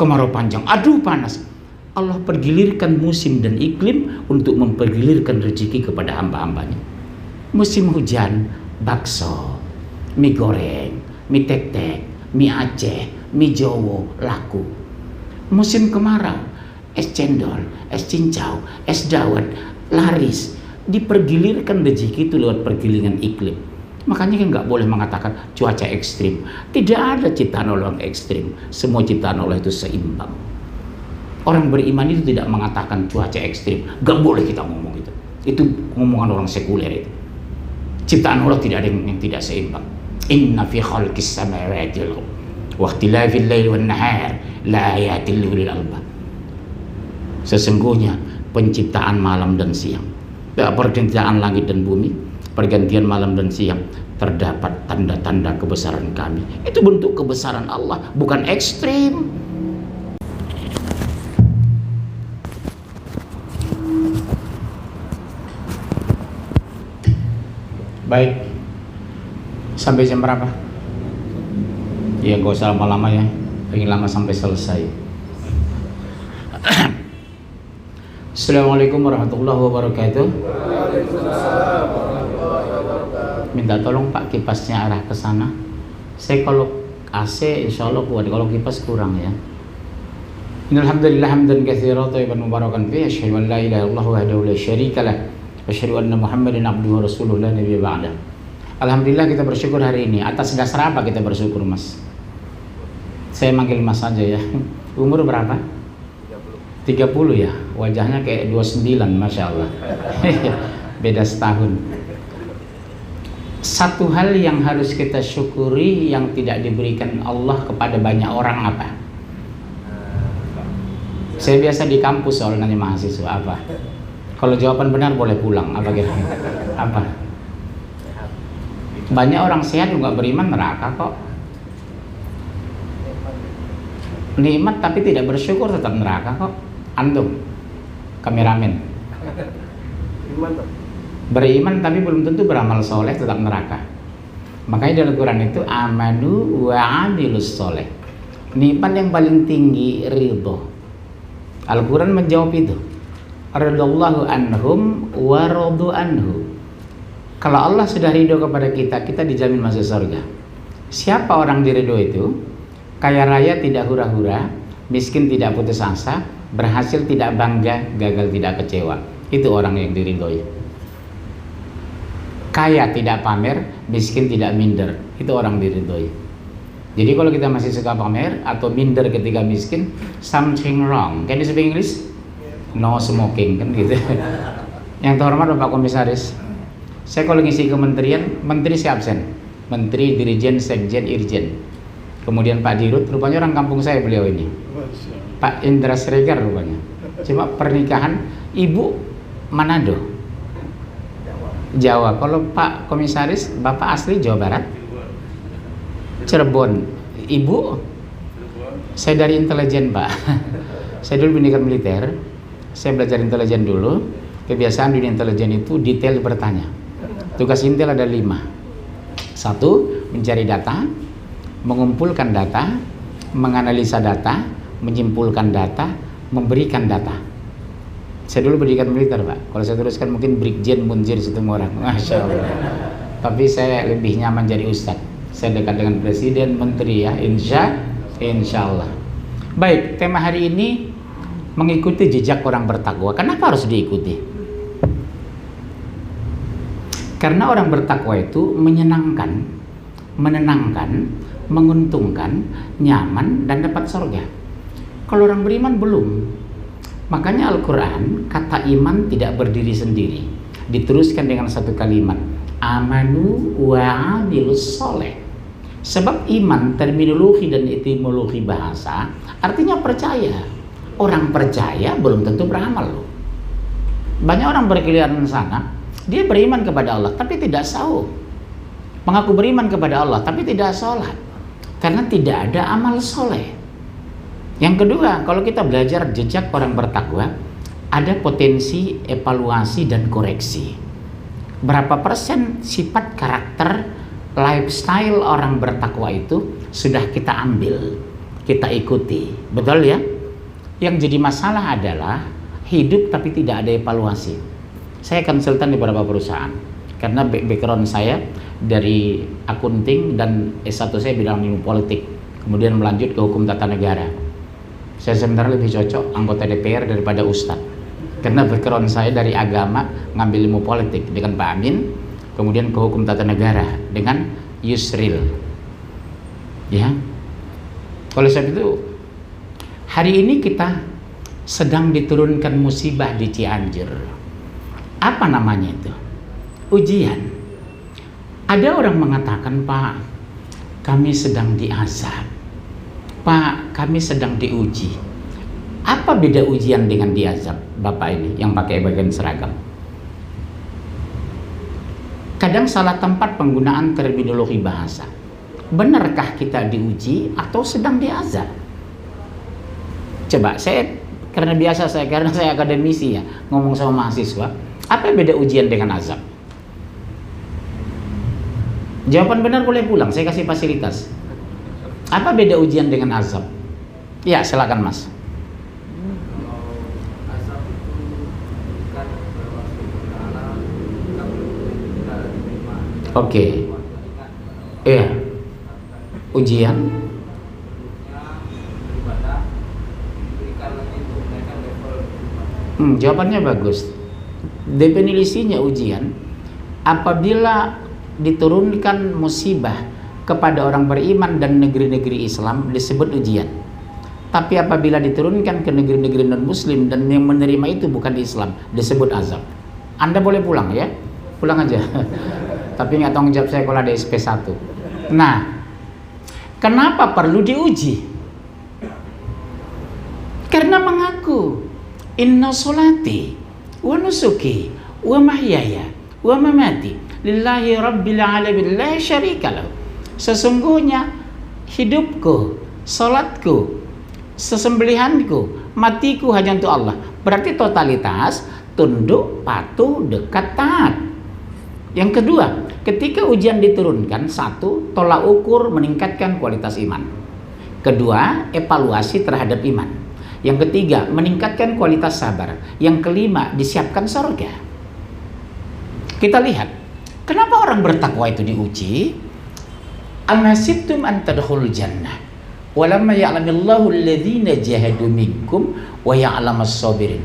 kemarau panjang, aduh panas. Allah pergilirkan musim dan iklim untuk mempergilirkan rezeki kepada hamba-hambanya. Musim hujan, bakso, mie goreng, mie tek-tek, mie Aceh, mie Jowo laku. Musim kemarau, es cendol, es cincau, es dawet laris. Dipergilirkan rezeki itu lewat pergilingan iklim. Makanya kan nggak boleh mengatakan cuaca ekstrim. Tidak ada ciptaan Allah yang ekstrim. Semua ciptaan Allah itu seimbang. Orang beriman itu tidak mengatakan cuaca ekstrim. Nggak boleh kita ngomong itu. Itu ngomongan orang sekuler itu. Ciptaan Allah tidak ada yang tidak seimbang. Inna fi khalqis samawati wal ardi wa ikhtilafil laili wan nahar la ayatil liulil albab. Sesungguhnya penciptaan malam dan siang, penciptaan langit dan bumi, pergantian malam dan siang, terdapat tanda-tanda kebesaran kami. Itu bentuk kebesaran Allah, bukan ekstrim. Baik, sampai jam berapa? Ya gak usah lama-lama ya, pengen lama sampai selesai. Assalamualaikum warahmatullahi wabarakatuh. Minta tolong Pak kipasnya arah ke sana. Saya kalau AC insya Allah kuat, kalau kipas kurang ya. Alhamdulillah hamdan katsiran thayyiban mubarakan fihi, asyhadu an la ilaha illallah wahdahu la syarika lah, asyhadu anna Muhammadan abduhu wa rasuluhu la nabiyya ba'da. Alhamdulillah kita bersyukur hari ini. Atas dasar apa kita bersyukur, Mas? Saya manggil Mas saja ya. Umur berapa? 30 ya. Wajahnya kayak 29, Masya Allah. Beda setahun. Satu hal yang harus kita syukuri yang tidak diberikan Allah kepada banyak orang apa? Saya biasa di kampus soal nanya mahasiswa apa? Kalau jawaban benar boleh pulang. Apa kira-kira? Apa? Banyak orang sehat juga beriman neraka kok. Nikmat tapi tidak bersyukur tetap neraka kok. Antum, kameramen. Beriman tapi belum tentu beramal soleh tetap neraka. Makanya dalam Quran itu amanu wa amilus soleh. Nikmat yang paling tinggi ridho. Al-Quran menjawab itu. Radallahu anhum wa radu anhu. Kalau Allah sudah ridho kepada kita, kita dijamin masuk surga. Siapa orang diridho itu? Kaya raya tidak hura-hura, miskin tidak putus asa, berhasil tidak bangga, gagal tidak kecewa. Itu orang yang diridhoi. Kaya tidak pamer, miskin tidak minder. Itu orang diridhoi. Jadi kalau kita masih suka pamer atau minder ketika miskin, something wrong. Can you speak English? No smoking kan gitu. Yang terhormat Bapak Komisaris, saya kalau ngisi kementerian, menteri saya absen. Menteri, Dirjen, Sekjen, Irjen. Kemudian Pak Dirut, rupanya orang kampung saya beliau ini. Pak Indra Sregar rupanya. Cuma pernikahan Ibu Manado, Jawa. Kalau Pak Komisaris, Bapak asli Jawa Barat, Cirebon. Ibu, saya dari intelijen Pak. Saya dulu pendidikan militer. Saya belajar intelijen dulu. Kebiasaan dunia intelijen itu detail bertanya. Tugas intel ada 5. 1, mencari data, mengumpulkan data, menganalisa data, menyimpulkan data, memberikan data. Saya dulu pendidikan militer Pak. Kalau saya teruskan mungkin Brigjen, Munjir, semua orang. Masya Allah. Tapi saya lebih nyaman jadi ustadz. Saya dekat dengan presiden, menteri ya. Insya Allah. Baik, tema hari ini mengikuti jejak orang bertakwa. Kenapa harus diikuti? Karena orang bertakwa itu menyenangkan, menenangkan, menguntungkan, nyaman, dan dapat surga. Kalau orang beriman belum. Makanya Al-Quran kata iman tidak berdiri sendiri, diteruskan dengan satu kalimat, amanu wa amilus soleh. Sebab iman terminologi dan etimologi bahasa artinya percaya. Orang percaya belum tentu beramal loh. Banyak orang berkeliaran sana, dia beriman kepada Allah tapi tidak sahur, mengaku beriman kepada Allah tapi tidak sholat, karena tidak ada amal soleh. Yang kedua, kalau kita belajar jejak orang bertakwa, ada potensi evaluasi dan koreksi. Berapa persen sifat karakter lifestyle orang bertakwa itu sudah kita ambil, kita ikuti, betul ya? Yang jadi masalah adalah hidup tapi tidak ada evaluasi. Saya konsultan di beberapa perusahaan karena background saya dari akunting dan S1 saya bidang ilmu politik, kemudian melanjut ke hukum tata negara. Saya sebenarnya lebih cocok anggota DPR daripada Ustadz, karena background saya dari agama ngambil ilmu politik dengan Pak Amin, kemudian ke hukum tata negara dengan Yusril. Ya, oleh sebab itu hari ini kita sedang diturunkan musibah di Cianjur. Apa namanya itu? Ujian. Ada orang mengatakan, Pak, kami sedang diazab. Pak, kami sedang diuji. Apa beda ujian dengan diazab, Bapak ini yang pakai bagian seragam? Kadang salah tempat penggunaan terminologi bahasa. Benarkah kita diuji atau sedang diazab? Coba karena saya akademisi ya, ngomong sama mahasiswa, apa beda ujian dengan azab? Jawaban benar boleh pulang, saya kasih fasilitas. Apa beda ujian dengan azab? Ya, silakan Mas. Oke. Iya. Ujian. Jawabannya bagus. Definisinya ujian apabila diturunkan musibah kepada orang beriman dan negeri-negeri Islam disebut ujian. Tapi apabila diturunkan ke negeri-negeri non-muslim dan yang menerima itu bukan Islam disebut azab. Anda boleh pulang ya, pulang aja. Tapi nggak tanggung jawab saya kalau ada SP1. Nah, kenapa perlu diuji? Karena mengaku inna solati wa nusuki wa mahyaya wa mamati lillahi rabbil alamin la syarika lahu. Sesungguhnya hidupku, salatku, sesembelihanku, matiku hanya untuk Allah. Berarti totalitas tunduk, patuh, dekat, taat. Yang kedua, ketika ujian diturunkan, satu, tolak ukur meningkatkan kualitas iman. Kedua, evaluasi terhadap iman. Yang ketiga, meningkatkan kualitas sabar. Yang kelima, disiapkan surga. Kita lihat, kenapa orang bertakwa itu diuji? Am-hasibtum an tadkhulul jannah walamma ya'lamillahu alladhina jahadu minkum wa ya'lamas sabirin.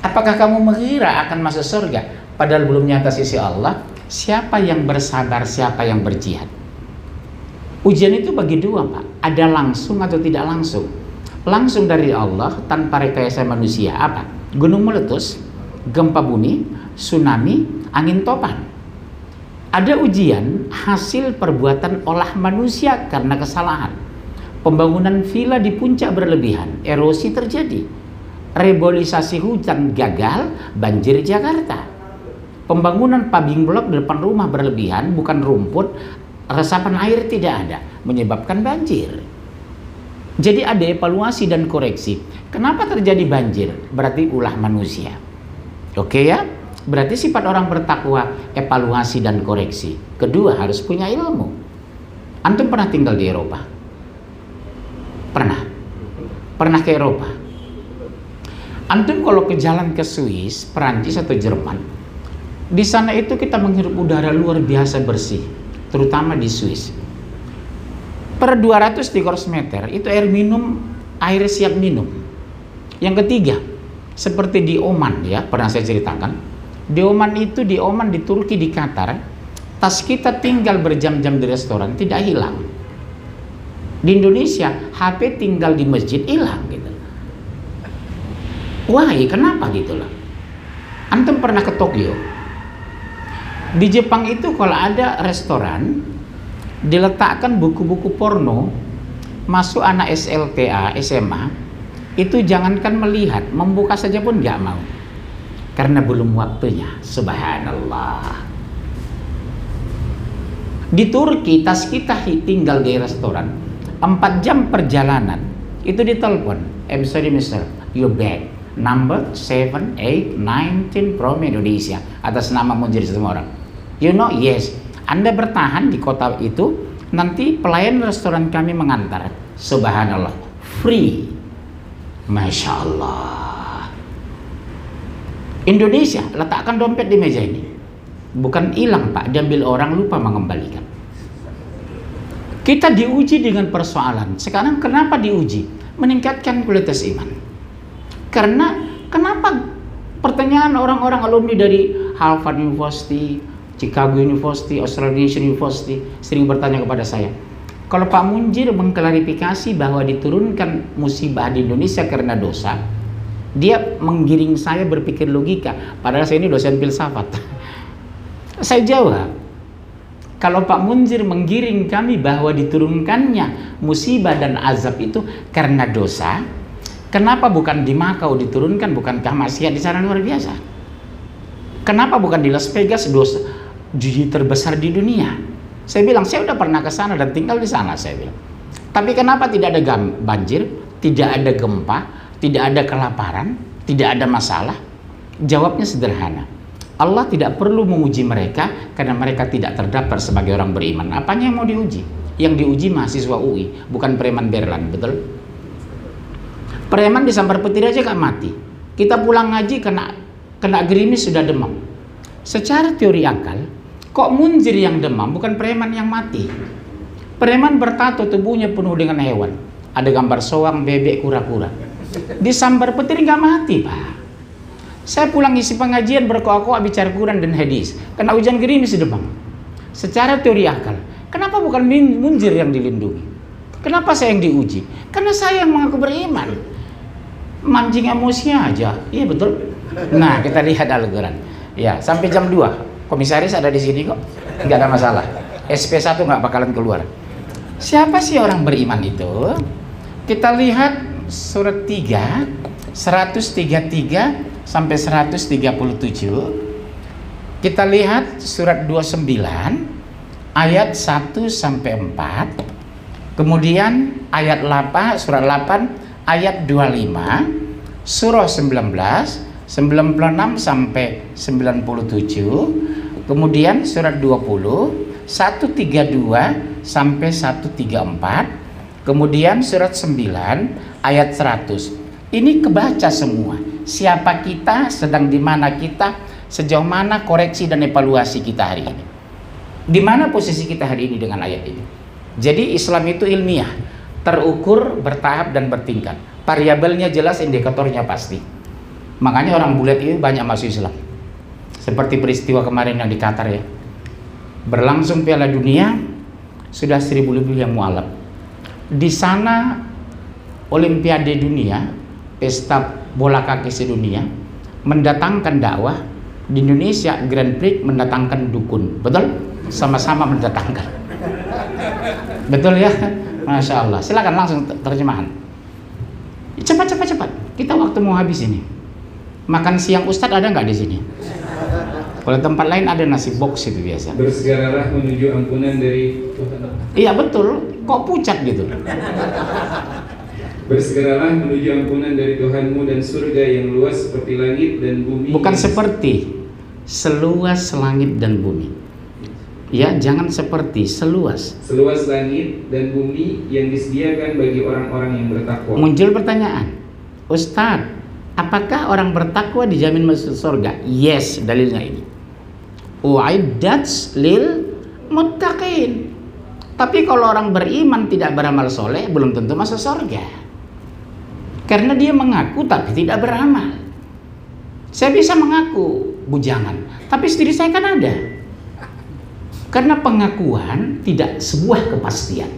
Apakah kamu mengira akan masuk surga padahal belum nyata sisi Allah siapa yang bersabar, siapa yang berjihad? Ujian itu bagi dua, Pak. Ada langsung atau tidak langsung. Langsung dari Allah tanpa rekayasa manusia. Apa? Gunung meletus, gempa bumi, tsunami, angin topan. Ada ujian hasil perbuatan olah manusia karena kesalahan. Pembangunan villa di puncak berlebihan, erosi terjadi. Reboisasi hutan gagal, banjir Jakarta. Pembangunan paving block di depan rumah berlebihan, bukan rumput, resapan air tidak ada, menyebabkan banjir. Jadi ada evaluasi dan koreksi. Kenapa terjadi banjir? Berarti ulah manusia. Oke ya? Berarti sifat orang bertakwa evaluasi dan koreksi. Kedua, harus punya ilmu. Antum pernah tinggal di Eropa? Pernah ke Eropa? Antum kalau ke jalan ke Swiss, Perancis atau Jerman, di sana itu kita menghirup udara luar biasa bersih, terutama di Swiss. Per 200 meter itu air siap minum. Yang ketiga, seperti di Oman ya, pernah saya ceritakan. Di Oman, di Turki, di Qatar, tas kita tinggal berjam-jam di restoran tidak hilang. Di Indonesia, HP tinggal di masjid hilang gitu. Wah, kenapa gitu loh? Antum pernah ke Tokyo? Di Jepang itu kalau ada restoran diletakkan buku-buku porno, masuk anak SLTA, SMA, itu jangankan melihat, membuka saja pun nggak mau. Karena belum waktunya. Subhanallah. Di Turki tas kita tinggal di restoran 4 jam perjalanan itu ditelepon, I'm sorry mister, you back number 7, 8, 19 from Indonesia, atas nama Munjir semua orang. You know, yes, Anda bertahan di kota itu, nanti pelayan restoran kami mengantar. Subhanallah, free. Masya Allah. Indonesia, letakkan dompet di meja ini. Bukan hilang Pak, diambil orang, lupa mengembalikan. Kita diuji dengan persoalan. Sekarang kenapa diuji? Meningkatkan kualitas iman. Karena kenapa pertanyaan orang-orang alumni dari Harvard University, Chicago University, Australian University sering bertanya kepada saya, kalau Pak Munjir mengklarifikasi bahwa diturunkan musibah di Indonesia karena dosa, dia menggiring saya berpikir logika, padahal saya ini dosen filsafat. Saya jawab, kalau Pak Munjir menggiring kami bahwa diturunkannya musibah dan azab itu karena dosa, kenapa bukan di Makau diturunkan? Bukankah maksiat di sana luar biasa? Kenapa bukan di Las Vegas, dosa judi terbesar di dunia? Saya bilang, saya udah pernah ke sana dan tinggal di sana, saya bilang. Tapi kenapa tidak ada banjir, tidak ada gempa, tidak ada kelaparan, tidak ada masalah? Jawabnya sederhana. Allah tidak perlu menguji mereka karena mereka tidak terdaftar sebagai orang beriman. Apanya yang mau diuji? Yang diuji mahasiswa UI, bukan preman Berlan, betul? Preman disambar petir aja gak mati. Kita pulang ngaji kena gerimis sudah demam. Secara teori akal, kok Munjir yang demam, bukan preman yang mati? Preman bertato, tubuhnya penuh dengan hewan. Ada gambar soang, bebek, kura-kura. Disambar petir nggak mati, Pak. Saya pulang isi pengajian berkoak-koak bicara Quran dan hadis. Kena hujan gerimis demam. Secara teori akal, kenapa bukan Munjir yang dilindungi? Kenapa saya yang diuji? Karena saya yang mengaku beriman. Mancing emosi aja. Iya betul. Nah, kita lihat Al-Quran. Ya, sampai jam 2. Komisaris ada di sini kok, nggak ada masalah. SP1 nggak bakalan keluar. Siapa sih orang beriman itu? Kita lihat surat 3, 133 sampai 137. Kita lihat surat 29, ayat 1 sampai 4. Kemudian ayat 8, surat 8, ayat 25, surah 19, 96 sampai 97. Kemudian surat 20, 132 sampai 134. Kemudian surat 9 ayat 100. Ini kebaca semua. Siapa kita, sedang di mana kita, sejauh mana koreksi dan evaluasi kita hari ini. Di mana posisi kita hari ini dengan ayat ini. Jadi Islam itu ilmiah, terukur, bertahap dan bertingkat. Variabelnya jelas, indikatornya pasti. Makanya orang bulat itu banyak masuk Islam. Seperti peristiwa kemarin yang di Qatar ya. Berlangsung Piala Dunia, sudah 1000 lebih yang mualaf. Di sana Olimpiade Dunia, pesta bola kaki sedunia, mendatangkan dakwah. Di Indonesia Grand Prix mendatangkan dukun. Betul? Sama-sama mendatangkan. Betul ya? Masya Allah. Silakan langsung terjemahan. Cepat. Kita waktu mau habis ini. Makan siang Ustadz ada nggak di sini? Kalau tempat lain ada nasi box itu biasa. Bersegeralah menuju ampunan dari Tuhan. Iya betul. Kok pucat gitu? Bersegeralah menuju ampunan dari Tuhanmu dan surga yang luas seperti langit dan bumi. Bukan seperti, seluas langit dan bumi. Ya, jangan seperti, seluas. Seluas langit dan bumi yang disediakan bagi orang-orang yang bertakwa. Muncul pertanyaan, Ustadz, apakah orang bertakwa dijamin masuk surga? Yes, dalilnya ini. U'iddat lil muttaqin. Tapi kalau orang beriman tidak beramal soleh, belum tentu masuk surga. Karena dia mengaku tapi tidak beramal. Saya bisa mengaku bujangan, tapi istri saya kan ada. Karena pengakuan tidak sebuah kepastian.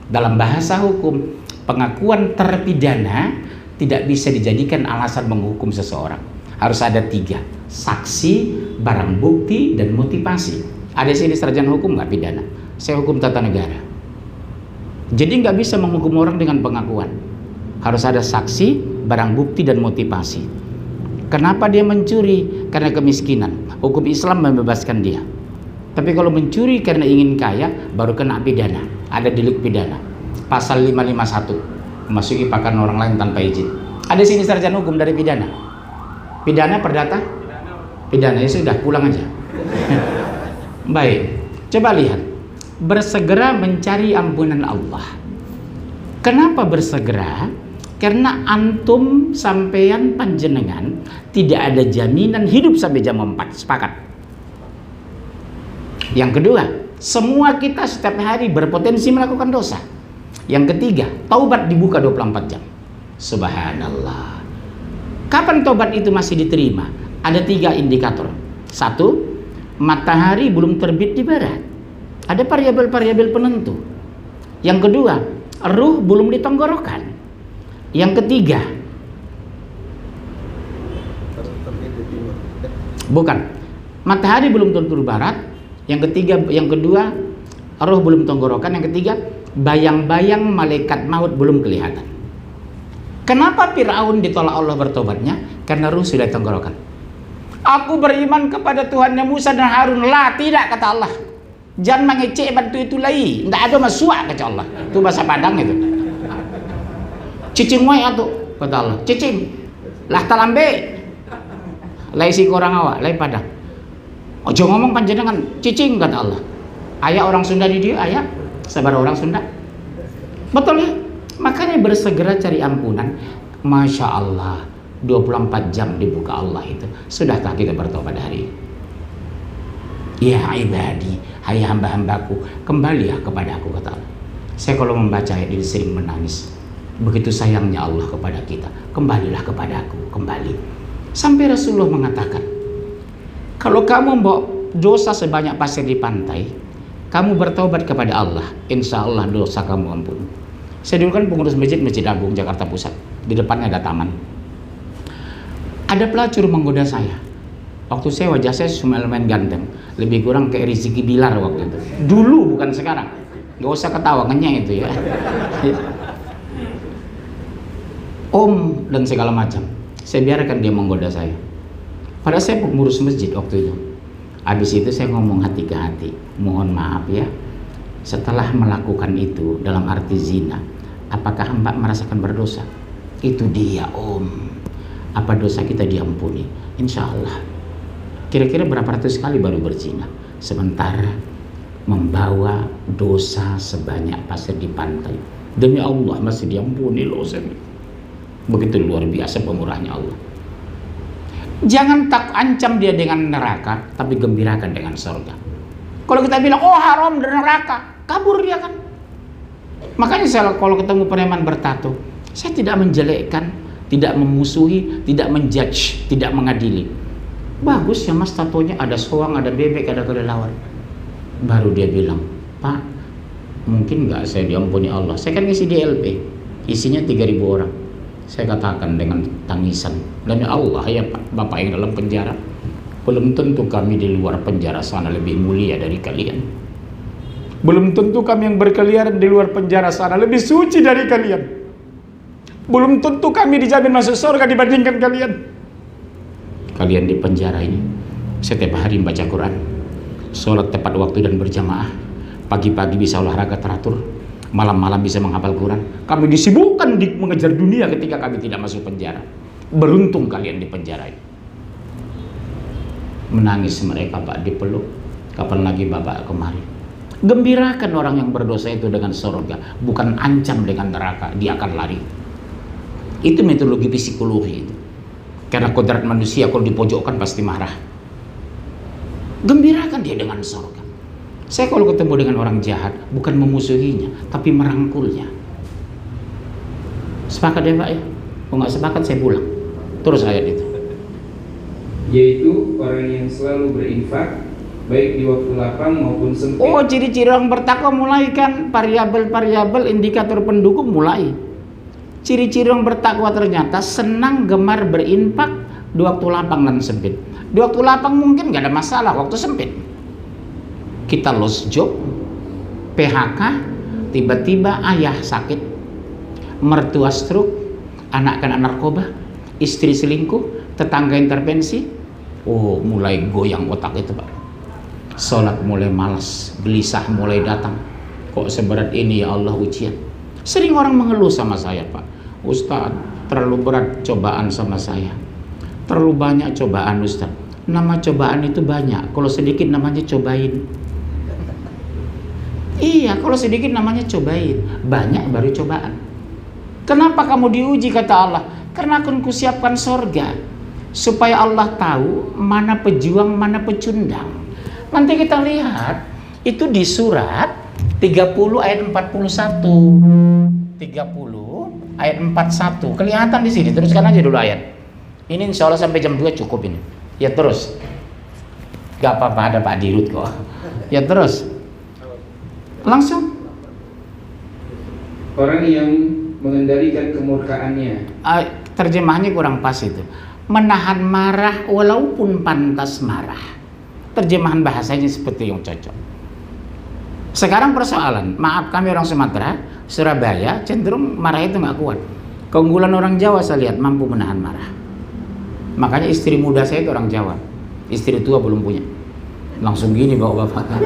Dalam bahasa hukum, pengakuan terpidana tidak bisa dijadikan alasan menghukum seseorang. Harus ada 3, saksi, barang bukti, dan motivasi. Ada sini sarjana hukum nggak pidana? Saya hukum tata negara. Jadi nggak bisa menghukum orang dengan pengakuan. Harus ada saksi, barang bukti, dan motivasi. Kenapa dia mencuri? Karena kemiskinan. Hukum Islam membebaskan dia. Tapi kalau mencuri karena ingin kaya, baru kena pidana. Ada delik pidana. Pasal 551, memasuki pakan orang lain tanpa izin. Ada sini sarjana hukum dari pidana. Pidana perdata? Pidana, ya sudah, pulang aja. Baik, coba lihat. Bersegera mencari ampunan Allah. Kenapa bersegera? Karena antum sampeyan panjenengan tidak ada jaminan hidup sampai jam 4. Sepakat? Yang kedua, semua kita setiap hari berpotensi melakukan dosa. Yang ketiga, taubat dibuka 24 jam. Subhanallah. Kapan taubat itu masih diterima? Ada 3 indikator. 1, matahari belum terbit di barat. Ada variabel-variabel penentu. Yang kedua, ruh belum di tenggorokan. Yang ketiga, bukan, matahari belum tertutup barat. Yang ketiga, yang kedua, roh belum tenggorokan. Yang ketiga, bayang-bayang malaikat maut belum kelihatan. Kenapa Fir'aun ditolak Allah bertobatnya? Karena ruh sudah tenggorokan. Aku beriman kepada Tuhannya Musa dan Harun. Lah, tidak, kata Allah. Jangan mengecek bantu itu lagi. Tidak ada masuak, kata Allah. Itu bahasa Padang itu. Cicing wae atuh, kata Allah. Cicing. Lah talambe. Lai si korang awak, lai Padang. Ojo ngomong panjenengan, cicing, kata Allah. Ayah orang Sunda di dia, ayah. Sabar orang Sunda. Betul ya? Makanya bersegera cari ampunan. Masya Allah, 24 jam dibuka Allah itu. Sudahkah kita bertobat hari ini? Ya ibadi, hai hamba-hambaku, kembalilah kepada aku, kata Allah. Saya kalau membaca ayat ini sering menangis. Begitu sayangnya Allah kepada kita. Kembalilah kepada aku, kembali. Sampai Rasulullah mengatakan, kalau kamu bawa dosa sebanyak pasir di pantai, kamu bertaubat kepada Allah, insya Allah dosa kamu ampun. Saya dulu kan pengurus Masjid Agung Jakarta Pusat. Di depannya ada taman. Ada pelacur menggoda saya. Waktu saya wajah saya cuma lumayan ganteng, lebih kurang kayak Rizky Bilar waktu itu. Dulu, bukan sekarang. Gak usah ketawa, ngenyek itu ya. Om dan segala macam. Saya biarkan dia menggoda saya. Padahal saya pengurus masjid waktu itu. Habis itu saya ngomong hati ke hati, mohon maaf ya, setelah melakukan itu dalam arti zina, apakah hamba merasakan berdosa? Itu dia om. Apa dosa kita diampuni? Insya Allah. Kira-kira berapa ratus kali baru berzina, sementara membawa dosa sebanyak pasir di pantai. Demi Allah masih diampuni loh. Begitu luar biasa pemurahnya Allah. Jangan tak ancam dia dengan neraka, tapi gembirakan dengan surga. Kalau kita bilang, oh haram dan neraka, kabur dia kan. Makanya saya kalau ketemu preman bertato, saya tidak menjelekkan, tidak memusuhi, tidak menjudge, tidak mengadili. Bagus ya mas tatonya, ada soang, ada bebek, ada kelelawar. Baru dia bilang, Pak, mungkin nggak saya diampuni Allah. Saya kan ngisi di LP, isinya 3.000 orang. Saya katakan dengan tangisan, demi Allah ya Pak, Bapak yang dalam penjara, belum tentu kami di luar penjara sana lebih mulia dari kalian. Belum tentu kami yang berkeliaran di luar penjara sana lebih suci dari kalian. Belum tentu kami dijamin masuk surga dibandingkan kalian. Kalian di penjara ini setiap hari membaca Quran, sholat tepat waktu dan berjamaah, pagi-pagi bisa olahraga teratur, malam-malam bisa menghafal Quran. Kami disibukkan di mengejar dunia ketika kami tidak masuk penjara. Beruntung kalian di penjara ini. Menangis mereka Pak, dipeluk. Kapan lagi Bapak kemari? Gembirakan orang yang berdosa itu dengan surga, bukan ancam dengan neraka, dia akan lari. Itu metodologi psikologi itu. Karena kodrat manusia kalau dipojokkan pasti marah. Gembirakan dia dengan surga. Saya kalau ketemu dengan orang jahat, bukan memusuhinya, tapi merangkulnya. Sepakat ya Pak ya? Kalau nggak sepakat saya pulang. Terus ayat itu. Yaitu orang yang selalu berinfak, baik di waktu lapang maupun sempit. Oh, ciri-ciri orang bertakwa mulai kan, variabel-variabel indikator pendukung mulai. Ciri-ciri orang bertakwa ternyata senang gemar berinfak di waktu lapang dan sempit. Di waktu lapang mungkin nggak ada masalah, waktu sempit kita lost job, PHK, tiba-tiba ayah sakit, mertua stroke, anak kena narkoba, istri selingkuh, tetangga intervensi. Oh, mulai goyang otak itu Pak. Sholat mulai malas, gelisah mulai datang. Kok seberat ini ya Allah ujian. Sering orang mengeluh sama saya Pak, Ustaz, terlalu berat cobaan sama saya, terlalu banyak cobaan Ustaz. Nama cobaan itu banyak, kalau sedikit namanya cobain. Iya, kalau sedikit namanya cobain, banyak baru cobaan. Kenapa kamu diuji, kata Allah? Karena akan kusiapkan sorga, supaya Allah tahu mana pejuang, mana pecundang. Nanti kita lihat itu di surat 30 ayat 41. 30 ayat 41 kelihatan di sini. Teruskan aja dulu ayat. Ini insya Allah sampai jam 2 cukup ini. Ya terus. Gak apa-apa, ada Pak Dirut kok. Ya terus. Langsung. Orang yang mengendalikan kemurkaannya. Terjemahannya kurang pas itu. Menahan marah walaupun pantas marah. Terjemahan bahasanya seperti yang cocok. Sekarang persoalan, maaf kami orang Sumatera, Surabaya cenderung marah itu nggak kuat. Keunggulan orang Jawa saya lihat mampu menahan marah. Makanya istri muda saya itu orang Jawa. Istri tua belum punya. Langsung gini bawa bapak.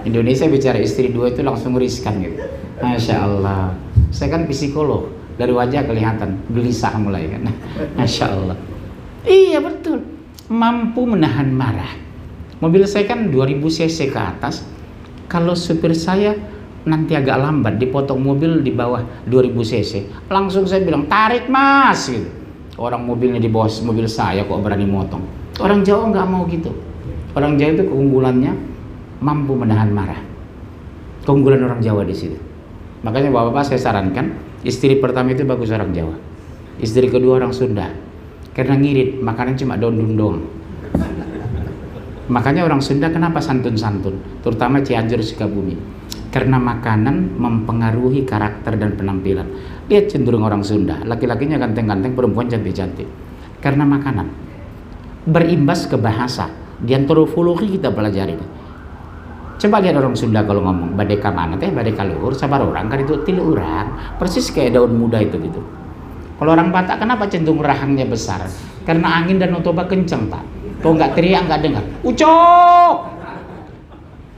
Indonesia bicara istri dua itu langsung riskan gitu. Masya Allah. Saya kan psikolog, dari wajah kelihatan gelisah mulai kan. Masya Allah. Iya betul. Mampu menahan marah. Mobil saya kan 2000 cc ke atas. Kalau supir saya nanti agak lambat dipotong mobil di bawah 2000 cc, langsung saya bilang tarik mas gitu. Orang mobilnya di bawah mobil saya kok berani motong. Orang Jawa nggak mau gitu. Orang Jawa itu keunggulannya mampu menahan marah. Keunggulan orang Jawa di situ. Makanya bapak-bapak saya sarankan istri pertama itu bagus orang Jawa, istri kedua orang Sunda. Karena ngirit makanan cuma daun doang. Makanya orang Sunda kenapa santun-santun, terutama Cianjur, Sukabumi, karena makanan mempengaruhi karakter dan penampilan. Lihat cenderung orang Sunda, laki-lakinya ganteng-ganteng, perempuan cantik-cantik, karena makanan. Berimbas ke bahasa, di antropologi kita pelajari. Coba lihat orang Sunda kalau ngomong, badai kamana teh, badai kaluhur, sabar orang kan itu tilu orang, persis kayak daun muda itu gitu. Kalau orang Batak kenapa cenderung rahangnya besar? Karena angin dan otoba kenceng pak. Kalau nggak teriak nggak dengar. Ucok,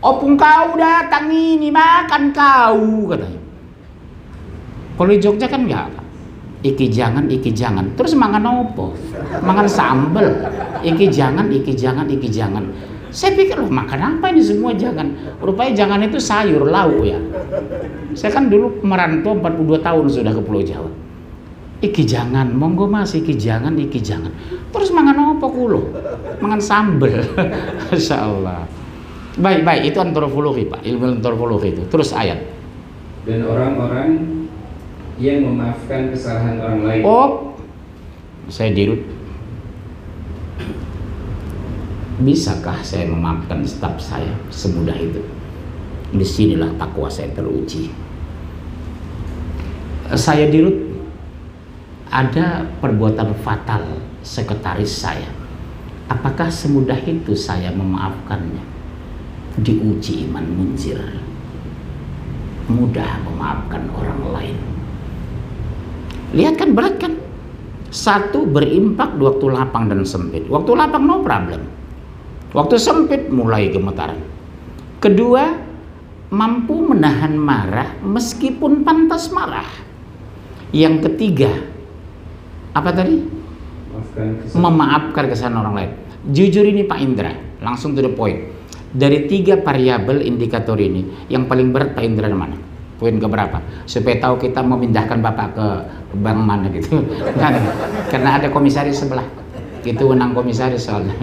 opung kau datang ini makan kau katanya. Kalau di Jogja kan nggak. Iki jangan. Terus mangan opo? Mangan sambel. Iki jangan. Saya pikir loh makan apa ini semua jangan. Rupanya jangan itu sayur lauk ya. Saya kan dulu merantau 42 tahun sudah ke Pulau Jawa. Iki jangan, monggo mas, iki jangan. Terus mangan apa kulo? Mangan sambel. Masya Allah. Baik, itu antropologi pak, ilmu antropologi itu. Terus ayat. Dan orang-orang yang memaafkan kesalahan orang lain. Oh, saya Dirut. Bisakah saya memaafkan staf saya semudah itu? Disinilah takwa saya teruji. Saya Dirut. Ada perbuatan fatal sekretaris saya. Apakah semudah itu saya memaafkannya? Diuji iman munzir. Mudah memaafkan orang lain. Lihat kan berat kan? Satu, berimpak di waktu lapang dan sempit. Waktu lapang no problem. Waktu sempit mulai gemetaran. Kedua, mampu menahan marah meskipun pantas marah. Yang ketiga, apa tadi? Memaafkan kesalahan orang lain. Jujur ini Pak Indra, langsung to the point. Dari 3 variabel indikator ini, yang paling berat Pak Indra mana? Poin keberapa? Supaya tahu kita memindahkan Bapak ke bank mana gitu. Karena ada komisaris sebelah. Itu wenang komisaris soalnya.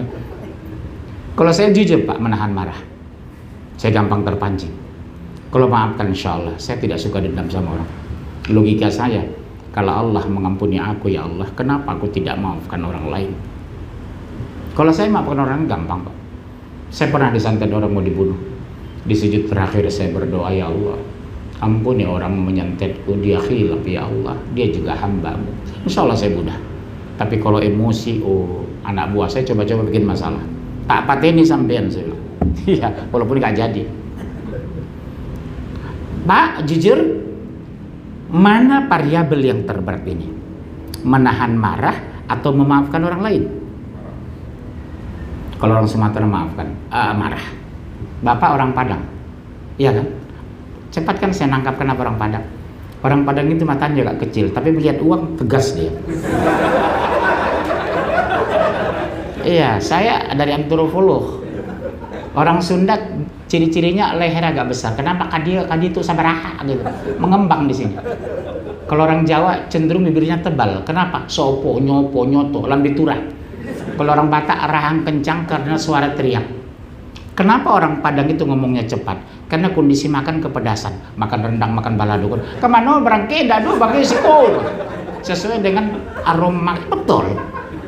Kalau saya jujur Pak, menahan marah. Saya gampang terpancing. Kalau maafkan insya Allah, saya tidak suka dendam sama orang. Logika saya, kalau Allah mengampuni aku ya Allah, kenapa aku tidak maafkan orang lain? Kalau saya maafkan orang gampang Pak. Saya pernah disantet orang mau dibunuh. Di sujud terakhir saya berdoa, ya Allah, ampuni orang menyantetku, dia khilaf ya Allah, dia juga hamba-Mu. Insya Allah saya mudah. Tapi kalau emosi, anak buah saya coba-coba bikin masalah. Tak pateni sampean saya. Iya, walaupun nggak jadi. Pak, jujur, mana variabel yang terberat ini? Menahan marah atau memaafkan orang lain? Kalau orang Sumatera maafkan, marah. Bapak orang Padang, iya kan? Cepat kan saya nangkap kenapa orang Padang. Orang Padang itu matanya agak kecil, tapi melihat uang tegas dia. Iya, saya dari antropolog. Orang Sunda ciri-cirinya leher agak besar. Kenapa? Kadi itu sabaraha gitu, mengembang di sini. Kalau orang Jawa cenderung bibirnya tebal. Kenapa? Sopo, nyopo, nyoto, lambe turah. Kalau orang Batak rahang kencang karena suara teriak. Kenapa orang Padang itu ngomongnya cepat? Karena kondisi makan kepedasan, makan rendang, makan balado. Kemana berangke dado bagi siko. Sesuai dengan aroma, betul.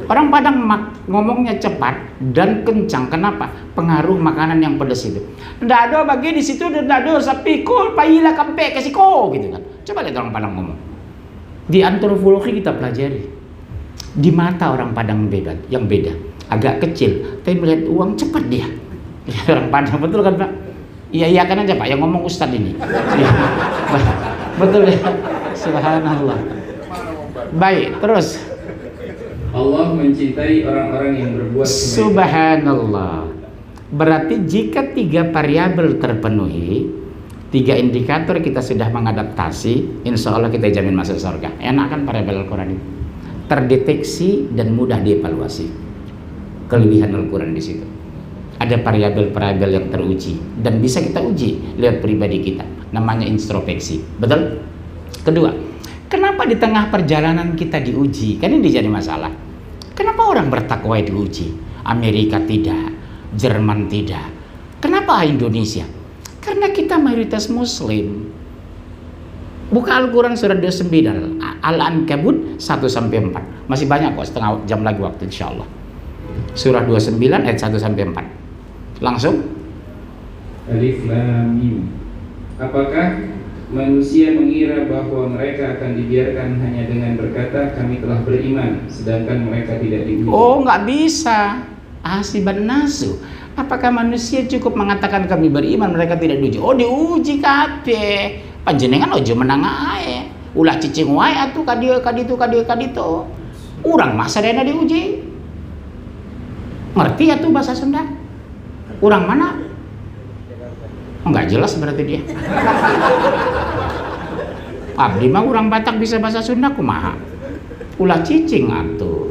Orang Padang ngomongnya cepat dan kencang. Kenapa? Pengaruh makanan yang pedas itu. Dado bagi di situ dado sapi ko paila kampe ke siko gitu kan. Coba lihat orang Padang ngomong. Di antropologi kita pelajari. Di mata orang Padang yang beda, agak kecil, tapi melihat uang cepat dia. Orang Padang, betul kan Pak? Iya kan aja Pak, yang ngomong Ustadz ini. Betul ya? Subhanallah. Baik, terus. Allah mencintai orang-orang yang berbuat kebaikan. Subhanallah. Berarti jika 3 variabel terpenuhi, 3 indikator kita sudah mengadaptasi, insya Allah kita jamin masuk surga. Enak kan variabel Al-Quran itu? Terdeteksi dan mudah dievaluasi. Kelebihan Al-Quran di situ. Ada variabel-variabel yang teruji dan bisa kita uji lewat pribadi kita. Namanya introspeksi. Betul? Kedua, kenapa di tengah perjalanan kita diuji? Kan ini jadi masalah. Kenapa orang bertakwa diuji? Amerika tidak, Jerman tidak. Kenapa Indonesia? Karena kita mayoritas Muslim. Buka Al-Quran surat 29, Al-Ankabut 1-4. Masih banyak kok, setengah jam lagi waktu insyaallah. Surah 29 ayat 1-4. Langsung. Alif Lam Mim. Apakah manusia mengira bahwa mereka akan dibiarkan hanya dengan berkata kami telah beriman, sedangkan mereka tidak diuji? Oh, nggak bisa. Hasiban nasu. Apakah manusia cukup mengatakan kami beriman, mereka tidak diuji? Oh, diuji kabeh. Panjenengan ojo menang ae. Ulah cicing wae atuh kaditu. Urang masa dena diuji. Ngerti ya tuh bahasa Sunda? Urang mana? Enggak jelas berarti dia. Abdi mah urang Batak bisa bahasa Sunda kumaha? Ulah cicing atuh.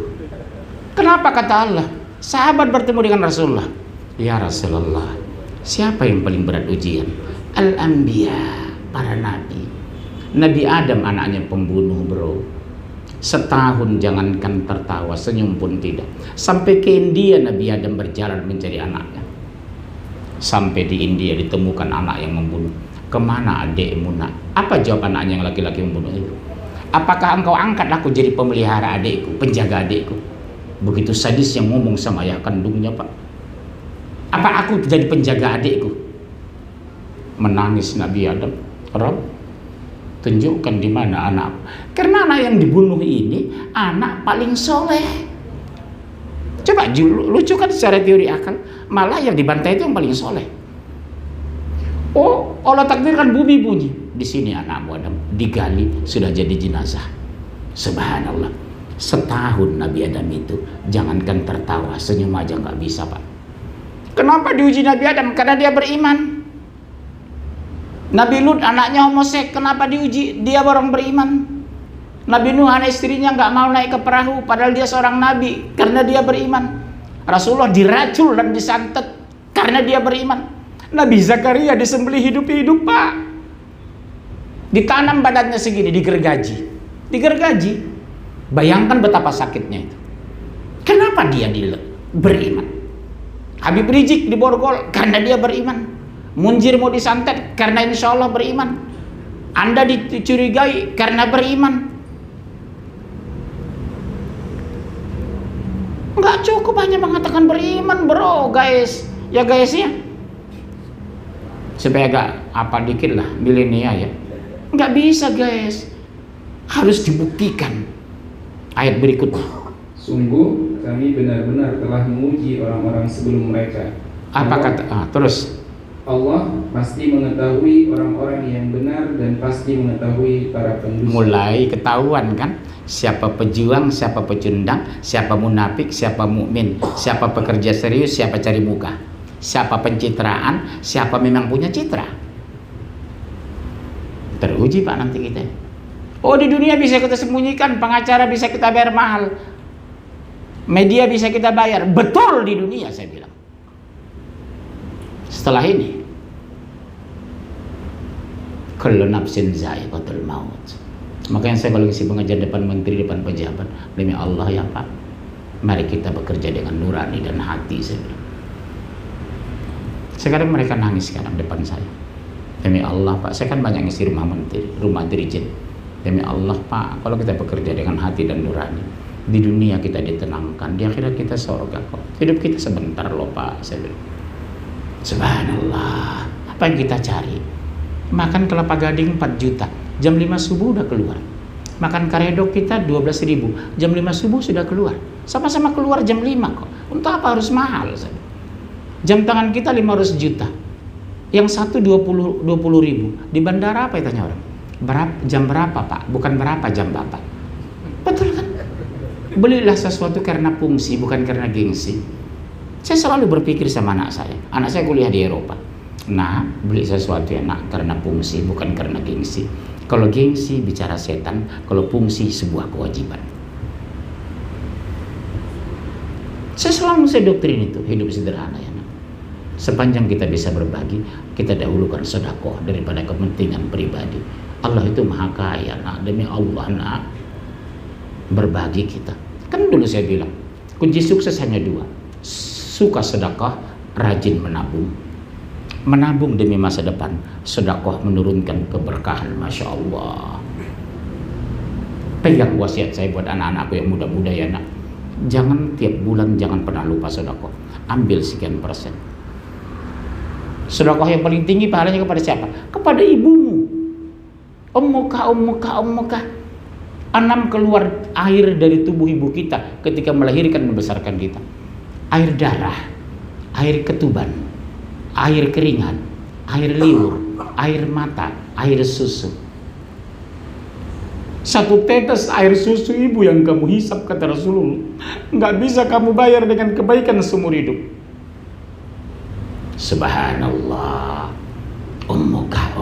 Kenapa kata Allah? Sahabat bertemu dengan Rasulullah. Ya Rasulullah, siapa yang paling berat ujian? Al-Anbiya, para nabi. Nabi Adam anaknya pembunuh, bro. Setahun jangankan tertawa, senyum pun tidak. Sampai ke India Nabi Adam berjalan mencari anaknya. Sampai di India ditemukan anak yang membunuh. Kemana adikmu nak? Apa jawab anaknya yang laki-laki membunuh itu? Apakah engkau angkat aku jadi pemelihara adikku, penjaga adikku? Begitu sadis yang ngomong sama ayah kandungnya Pak. Apa aku jadi penjaga adikku? Menangis Nabi Adam. Rob, tunjukkan di mana anak. Karena anak yang dibunuh ini anak paling soleh. Coba lucukan secara teori akal, malah yang dibantai itu yang paling soleh. Oh, Allah takdirkan bumi bunyi. Di sini anakmu Adam digali sudah jadi jenazah. Subhanallah. Setahun Nabi Adam itu jangankan tertawa, senyum aja nggak bisa Pak. Kenapa diuji Nabi Adam? Karena dia beriman. Nabi Lut anaknya homoseks, kenapa diuji? Dia orang beriman. Nabi Nuh anak istrinya nggak mau naik ke perahu, padahal dia seorang nabi, karena dia beriman. Rasulullah diracul dan disantet karena dia beriman. Nabi Zakaria disembelih hidup-hidup Pak. Ditanam badannya segini, digergaji. Bayangkan betapa sakitnya itu. Kenapa dia beriman? Habib Rizik di Borgol karena dia beriman. Munjir mau disantet karena insya Allah beriman. Anda dicurigai karena beriman. Nggak cukup hanya mengatakan beriman bro guys. Ya guys ya. Supaya agak apa dikit lah milenia ya. Nggak bisa guys. Harus dibuktikan. Ayat berikutnya. Sungguh kami benar-benar telah menguji orang-orang sebelum mereka. Apa kata? Terus. Allah pasti mengetahui orang-orang yang benar dan pasti mengetahui para pendusta. Mulai ketahuan kan? Siapa pejuang, siapa pecundang, siapa munafik, siapa mukmin, siapa pekerja serius, siapa cari muka, siapa pencitraan, siapa memang punya citra. Teruji Pak nanti kita. Oh di dunia bisa kita sembunyikan, pengacara bisa kita bayar mahal, media bisa kita bayar, betul di dunia saya bilang. Setelah ini kullu nafsin za'iqatul maut. Makanya saya kalau ngisi pengajian depan menteri, depan pejabat, demi Allah ya Pak, mari kita bekerja dengan nurani dan hati, saya bilang. Sekarang mereka nangis sekarang depan saya. Demi Allah Pak, saya kan banyak ngisi rumah menteri, rumah dirjen. Demi Allah Pak, kalau kita bekerja dengan hati dan nurani, di dunia kita ditenangkan, di akhirat kita surga kok. Hidup kita sebentar loh Pak, saya bilang. Subhanallah, apa yang kita cari? Makan kelapa gading 4 juta, jam 5 subuh udah keluar. Makan karedok kita 12.000, jam 5 subuh sudah keluar. Sama-sama keluar jam 5 kok. Untuk apa harus mahal? Jam tangan kita 500 juta, yang satu 20.000. Di bandara apa ya, tanya orang? Jam berapa Pak? Bukan berapa jam Bapak. Betul kan? Belilah sesuatu karena fungsi, bukan karena gengsi. Saya selalu berpikir sama anak saya kuliah di Eropa. Nah, beli sesuatu ya nak karena fungsi, bukan karena gengsi. Kalau gengsi bicara setan, kalau fungsi sebuah kewajiban. Saya doktrin itu, hidup sederhana ya nak. Sepanjang kita bisa berbagi, kita dahulukan sedekah daripada kepentingan pribadi. Allah itu maha kaya nak, demi Allah nak. Berbagi kita. Kan dulu saya bilang, kunci sukses hanya 2. Suka sedekah, rajin menabung. Menabung demi masa depan, sedekah menurunkan keberkahan, Masya Allah. Pegang wasiat saya buat anak-anakku yang muda-muda ya nak. Jangan tiap bulan, jangan pernah lupa sedekah. Ambil sekian persen. Sedekah yang paling tinggi pahalanya kepada siapa? Kepada ibumu. Ummuka. 6 keluar air dari tubuh ibu kita ketika melahirkan membesarkan kita. Air darah, air ketuban, air keringat, air liur, air mata, air susu. 1 tetes air susu ibu yang kamu hisap, kata Rasulullah, nggak bisa kamu bayar dengan kebaikan seumur hidup. Subhanallah. Ummuka.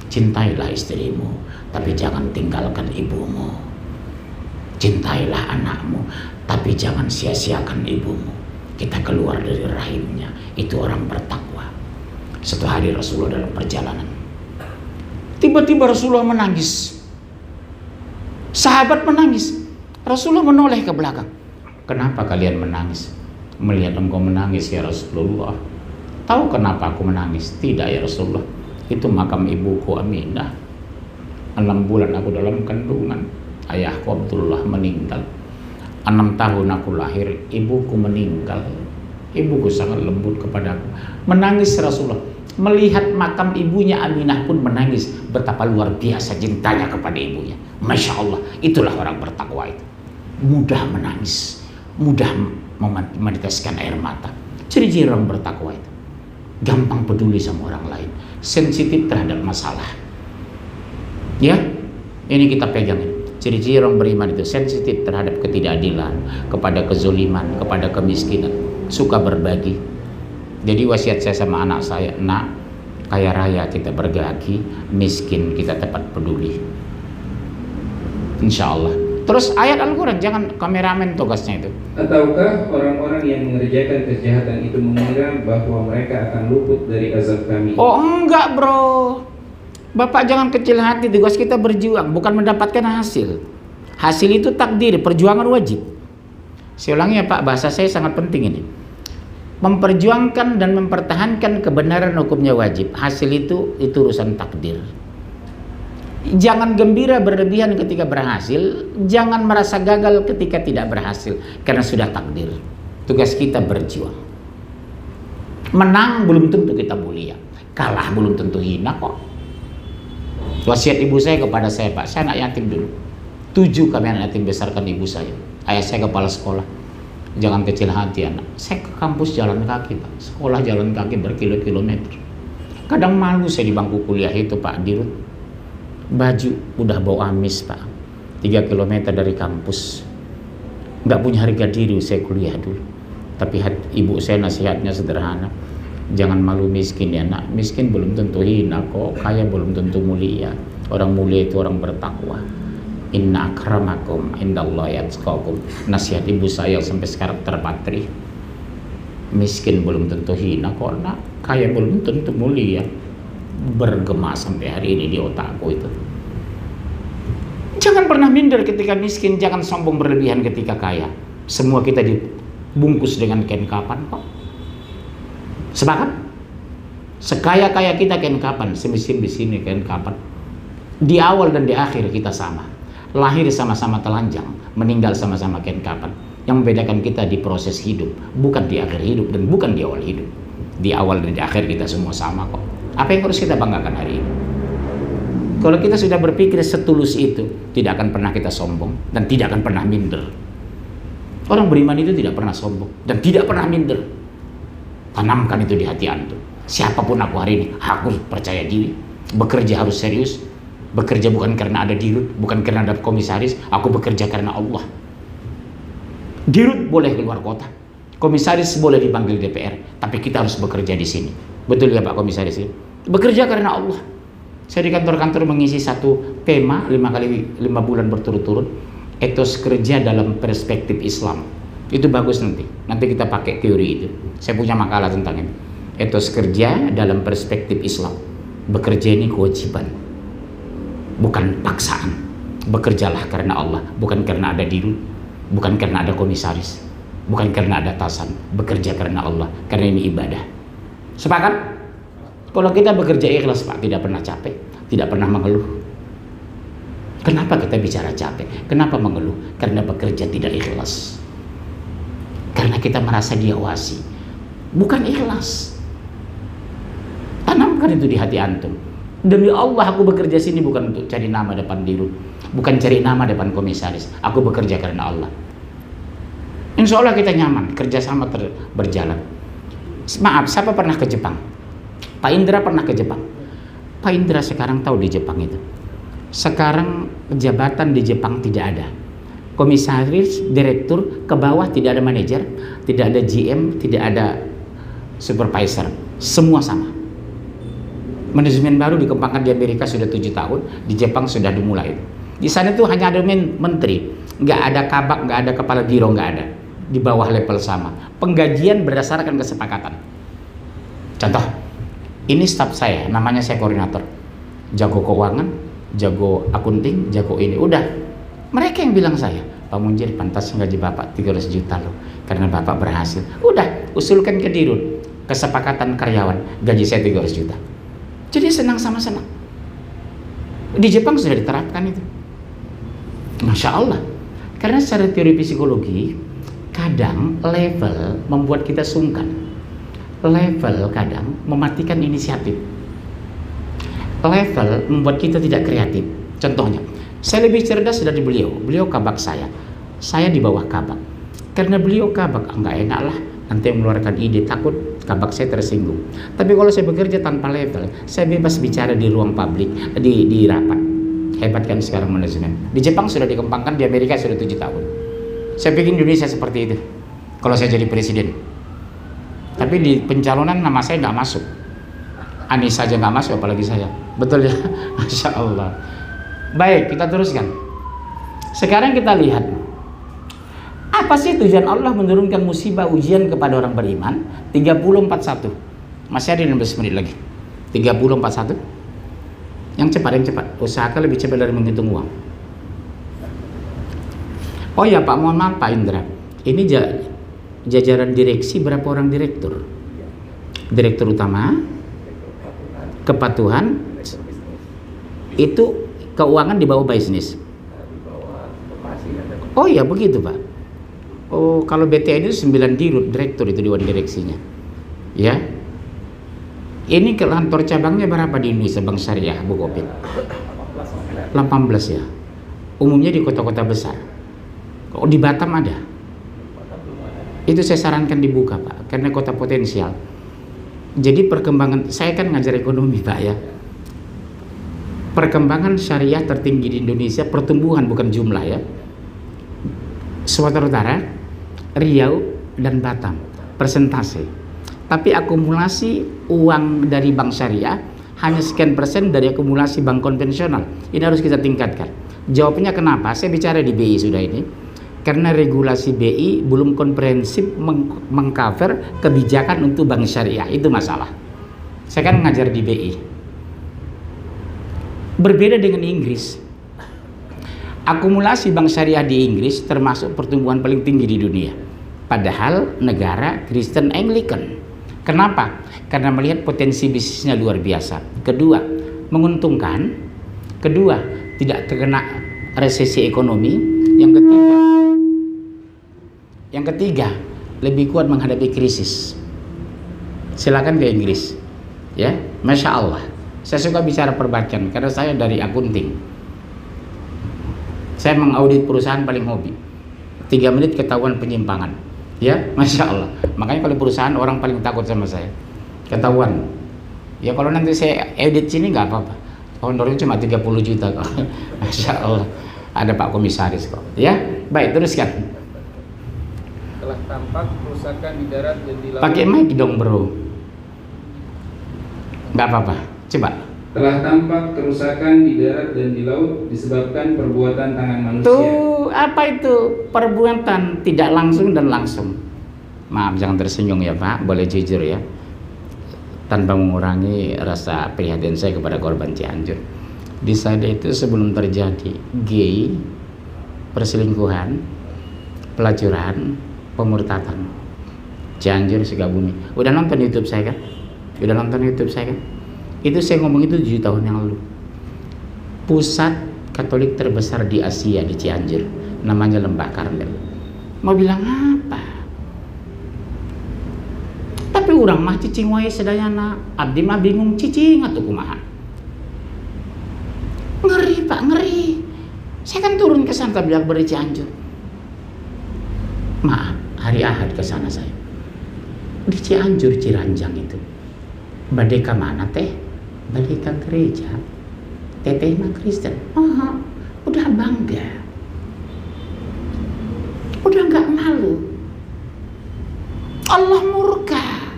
Cintailah istrimu, tapi jangan tinggalkan ibumu. Cintailah anakmu, tapi jangan sia-siakan ibumu. Kita keluar dari rahimnya, itu orang bertakwa. Satu hari Rasulullah dalam perjalanan, tiba-tiba Rasulullah menangis. Sahabat menangis. Rasulullah menoleh ke belakang. Kenapa kalian menangis? Melihat engkau menangis ya Rasulullah. Tahu kenapa aku menangis? Tidak ya Rasulullah. Itu makam ibuku Aminah. 6 bulan aku dalam kandungan. Ayahku Abdullah meninggal. 6 tahun aku lahir, ibuku meninggal. Ibuku sangat lembut kepadaku. Menangis Rasulullah. Melihat makam ibunya Aminah pun menangis. Betapa luar biasa cintanya kepada ibunya. Masya Allah, itulah orang bertakwa itu. Mudah menangis, mudah meneteskan air mata. Ciri-ciri orang bertakwa itu. Gampang peduli sama orang lain, sensitif terhadap masalah. Ya, ini kita pegangin. Ciri-ciri orang beriman itu sensitif terhadap ketidakadilan, kepada kezoliman, kepada kemiskinan, suka berbagi. Jadi wasiat saya sama anak saya, nak, kaya raya kita berbagi, miskin kita tepat peduli. Insya Allah. Terus ayat Al-Quran, jangan kameramen tugasnya itu. Ataukah orang-orang yang mengerjakan kejahatan itu mengira bahwa mereka akan luput dari azab kami? Oh enggak bro, Bapak jangan kecil hati. Tugas kita berjuang, bukan mendapatkan hasil. Hasil itu takdir, perjuangan wajib. Saya ulangi ya Pak, bahasa saya sangat penting ini. Memperjuangkan dan mempertahankan kebenaran hukumnya wajib. Hasil itu urusan takdir. Jangan gembira berlebihan ketika berhasil, jangan merasa gagal ketika tidak berhasil, karena sudah takdir. Tugas kita berjuang. Menang belum tentu kita mulia, kalah belum tentu hina kok. Wasiat ibu saya kepada saya, Pak, saya anak yatim dulu. 7 kami anak yatim besarkan ibu saya. Ayah saya kepala sekolah. Jangan kecil hati anak. Saya ke kampus jalan kaki Pak, sekolah jalan kaki berkilo-kilometer. Kadang malu saya di bangku kuliah itu Pak Dirut. Baju udah bau amis Pak, 3 km dari kampus. Nggak punya harga diri saya kuliah dulu. Tapi ibu saya nasihatnya sederhana, jangan malu miskin ya nak. Miskin belum tentu hina kok, kaya belum tentu mulia. Orang mulia itu orang bertakwa. Inna akramakum indallahi atqakum. Nasihat ibu saya sampai sekarang terpatri. Miskin belum tentu hina kok nak, kaya belum tentu mulia. bergema sampai hari ini di otakku itu. Jangan pernah minder ketika miskin, jangan sombong berlebihan ketika kaya. Semua kita dibungkus dengan kain kapan kok. Sepakat? Sekaya-kaya kita kain kapan, semiskin-miskin kain kapan. Di awal dan di akhir kita sama. Lahir sama-sama telanjang, meninggal sama-sama kain kapan. Yang membedakan kita di proses hidup, bukan di akhir hidup dan bukan di awal hidup. Di awal dan di akhir kita semua sama kok. Apa yang harus kita banggakan hari ini? Kalau kita sudah berpikir setulus itu, tidak akan pernah kita sombong dan tidak akan pernah minder. Orang beriman itu tidak pernah sombong dan tidak pernah minder. Tanamkan itu di hati antum. Siapapun aku hari ini, aku percaya diri. Bekerja harus serius. Bekerja bukan karena ada dirut, bukan karena ada komisaris. Aku bekerja karena Allah. Dirut boleh keluar kota, komisaris boleh dipanggil DPR, tapi kita harus bekerja di sini. Betul ya Pak Komisaris? Bekerja karena Allah. Saya di kantor-kantor mengisi satu tema 5 bulan berturut-turut, etos kerja dalam perspektif Islam. Itu bagus nanti kita pakai teori itu. Saya punya makalah tentang itu. Etos kerja dalam perspektif Islam. Bekerja ini kewajiban, bukan paksaan. Bekerjalah karena Allah, bukan karena ada dirut, bukan karena ada komisaris, bukan karena ada atasan. Bekerja karena Allah, karena ini ibadah. Sepakat? Kalau kita bekerja ikhlas Pak, tidak pernah capek, tidak pernah mengeluh. Kenapa kita bicara capek? Kenapa mengeluh? Karena bekerja tidak ikhlas. Karena kita merasa diawasi, bukan ikhlas. Tanamkan itu di hati antum. Demi Allah aku bekerja sini bukan untuk cari nama depan dirut, bukan cari nama depan komisaris. Aku bekerja karena Allah. Insya Allah kita nyaman, kerjasama berjalan. Maaf, siapa pernah ke Jepang? Pak Indra pernah ke Jepang. Pak Indra sekarang tahu di Jepang itu. Sekarang jabatan di Jepang tidak ada. Komisaris, direktur, ke bawah tidak ada manajer, tidak ada GM, tidak ada supervisor. Semua sama. Manajemen baru dikembangkan di Amerika sudah 7 tahun, di Jepang sudah dimulai. Di sana tuh hanya ada menteri, nggak ada kabak, nggak ada kepala biro, nggak ada. Di bawah level sama. Penggajian berdasarkan kesepakatan. Contoh, ini staf saya, namanya saya koordinator. Jago keuangan, jago akunting, jago ini. Udah, mereka yang bilang saya, Pak Munjir pantas gaji Bapak 300 juta loh, karena Bapak berhasil. Udah, usulkan ke dirut, kesepakatan karyawan, gaji saya 300 juta. Jadi senang sama senang. Di Jepang sudah diterapkan itu. Masya Allah. Karena secara teori psikologi, kadang level membuat kita sungkan. Level kadang mematikan inisiatif. Level membuat kita tidak kreatif. Contohnya, saya lebih cerdas dari beliau. Beliau kabak saya di bawah kabak. Karena beliau kabak, enggak enak lah. Nanti mengeluarkan ide, takut kabak saya tersinggung. Tapi kalau saya bekerja tanpa level, saya bebas bicara di ruang publik, di rapat. Hebat kan sekarang manajemen. Di Jepang sudah dikembangkan, di Amerika sudah 7 tahun. Saya pikir Indonesia seperti itu kalau saya jadi presiden. Tapi di pencalonan nama saya nggak masuk. Anies saja nggak masuk, apalagi saya. Betul ya? Masya Allah. Baik, kita teruskan. Sekarang kita lihat, apa sih tujuan Allah menurunkan musibah ujian kepada orang beriman? 30:41. Masih ada 15 menit lagi. 30:41. Yang cepat. Usahakan lebih cepat dari menghitung uang. Oh ya Pak, mohon maaf Pak Indra. Ini jajaran direksi berapa orang direktur? Direktur utama, kepatuhan, itu keuangan di bawah bisnis. Oh iya begitu Pak. Oh kalau BTN itu 9 dirut, direktur itu dewan direksinya. Ya. Ini kantor cabangnya berapa di Indonesia Bank Syariah Bu Kopit? 18 ya. Umumnya di kota-kota besar. Oh di Batam ada. Itu saya sarankan dibuka Pak, karena kota potensial. Jadi perkembangan, saya kan ngajar ekonomi Pak ya. Perkembangan syariah tertinggi di Indonesia, pertumbuhan bukan jumlah ya. Sumatera Utara, Riau dan Batam, persentase. Tapi akumulasi uang dari bank syariah hanya sekian persen dari akumulasi bank konvensional. Ini harus kita tingkatkan. Jawabnya kenapa? Saya bicara di BI sudah ini. Karena regulasi BI belum komprehensif mengcover kebijakan untuk bank syariah. Itu masalah. Saya kan ngajar di BI. Berbeda dengan Inggris. Akumulasi bank syariah di Inggris termasuk pertumbuhan paling tinggi di dunia. Padahal negara Kristen Anglican. Kenapa? Karena melihat potensi bisnisnya luar biasa. Kedua, menguntungkan. Kedua, tidak terkena resesi ekonomi. Yang ketiga, lebih kuat menghadapi krisis. Silakan ke Inggris, ya, masya Allah. Saya suka bicara perbankan karena saya dari akunting. Saya mengaudit perusahaan paling hobi. 3 menit ketahuan penyimpangan, ya, masya Allah. Makanya kalau perusahaan orang paling takut sama saya, ketahuan. Ya kalau nanti saya edit sini nggak apa-apa. Honornya cuma 30 juta kok. Masya Allah. Ada Pak Komisaris kok. Ya, baik, teruskan. Telah tampak kerusakan di darat dan di laut. Pakai mic dong bro. Nggak apa-apa. Coba. Telah tampak kerusakan di darat dan di laut disebabkan perbuatan tangan manusia. Tuh, apa itu? Perbuatan tidak langsung dan langsung. Maaf, jangan tersinggung ya Pak. Boleh jujur ya. Tanpa mengurangi rasa prihatin saya kepada korban Cianjur. Di sana itu sebelum terjadi gay, perselingkuhan, pelacuran, pemurtadan. Cianjur, Sukabumi. Udah nonton YouTube saya kan? Udah nonton YouTube saya kan? Itu saya ngomong itu 7 tahun yang lalu. Pusat Katolik terbesar di Asia di Cianjur, namanya Lembah Karmel. Mau bilang apa? Tapi urang mah cicing wae sadayana, abdi mah bingung cicing atuh kumaha. Ngeri Pak, ngeri. Saya kan turun ke sana bilang beri Cianjur. Maaf, hari Ahad ke sana saya. Di Cianjur Ciranjang itu. Badai ka mana teh? Badai ka gereja. Teteh mah Kristen. Oh, udah bangga. Udah nggak malu. Allah murka.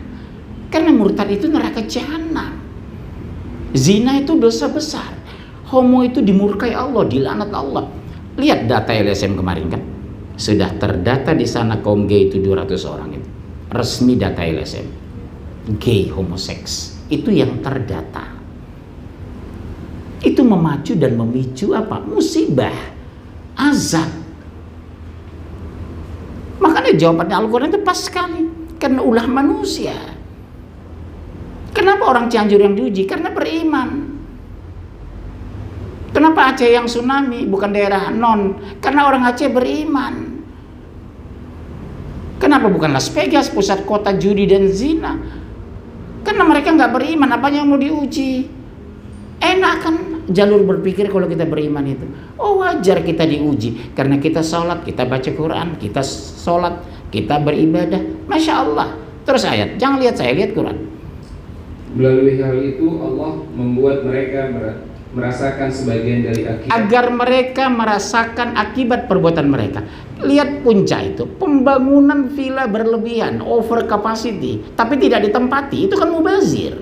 Karena murtad itu neraka jahanam. Zina itu dosa besar. Homo itu dimurkai Allah, dilaknat Allah. Lihat data LSM kemarin kan. Sudah terdata di sana kaum gay itu 200 orang itu. Resmi data LSM. Gay, homoseks. Itu yang terdata. Itu memacu dan memicu apa? Musibah. Azab. Makanya jawabannya Al-Quran itu pas sekali. Karena ulah manusia. Kenapa orang Cianjur yang diuji? Karena beriman. Kenapa Aceh yang tsunami bukan daerah non? Karena orang Aceh beriman. Kenapa bukan Las Vegas pusat kota judi dan zina? Karena mereka nggak beriman. Apanya yang mau diuji? Enak kan jalur berpikir kalau kita beriman itu. Oh wajar kita diuji karena kita sholat, kita baca Quran, kita sholat, kita beribadah. Masya Allah. Terus ayat. Jangan lihat saya, lihat Quran. Melalui hal itu Allah membuat mereka merasakan sebagian dari akibat. Agar mereka merasakan akibat perbuatan mereka. Lihat puncak itu, pembangunan villa berlebihan, over capacity, tapi tidak ditempati, itu kan mubazir.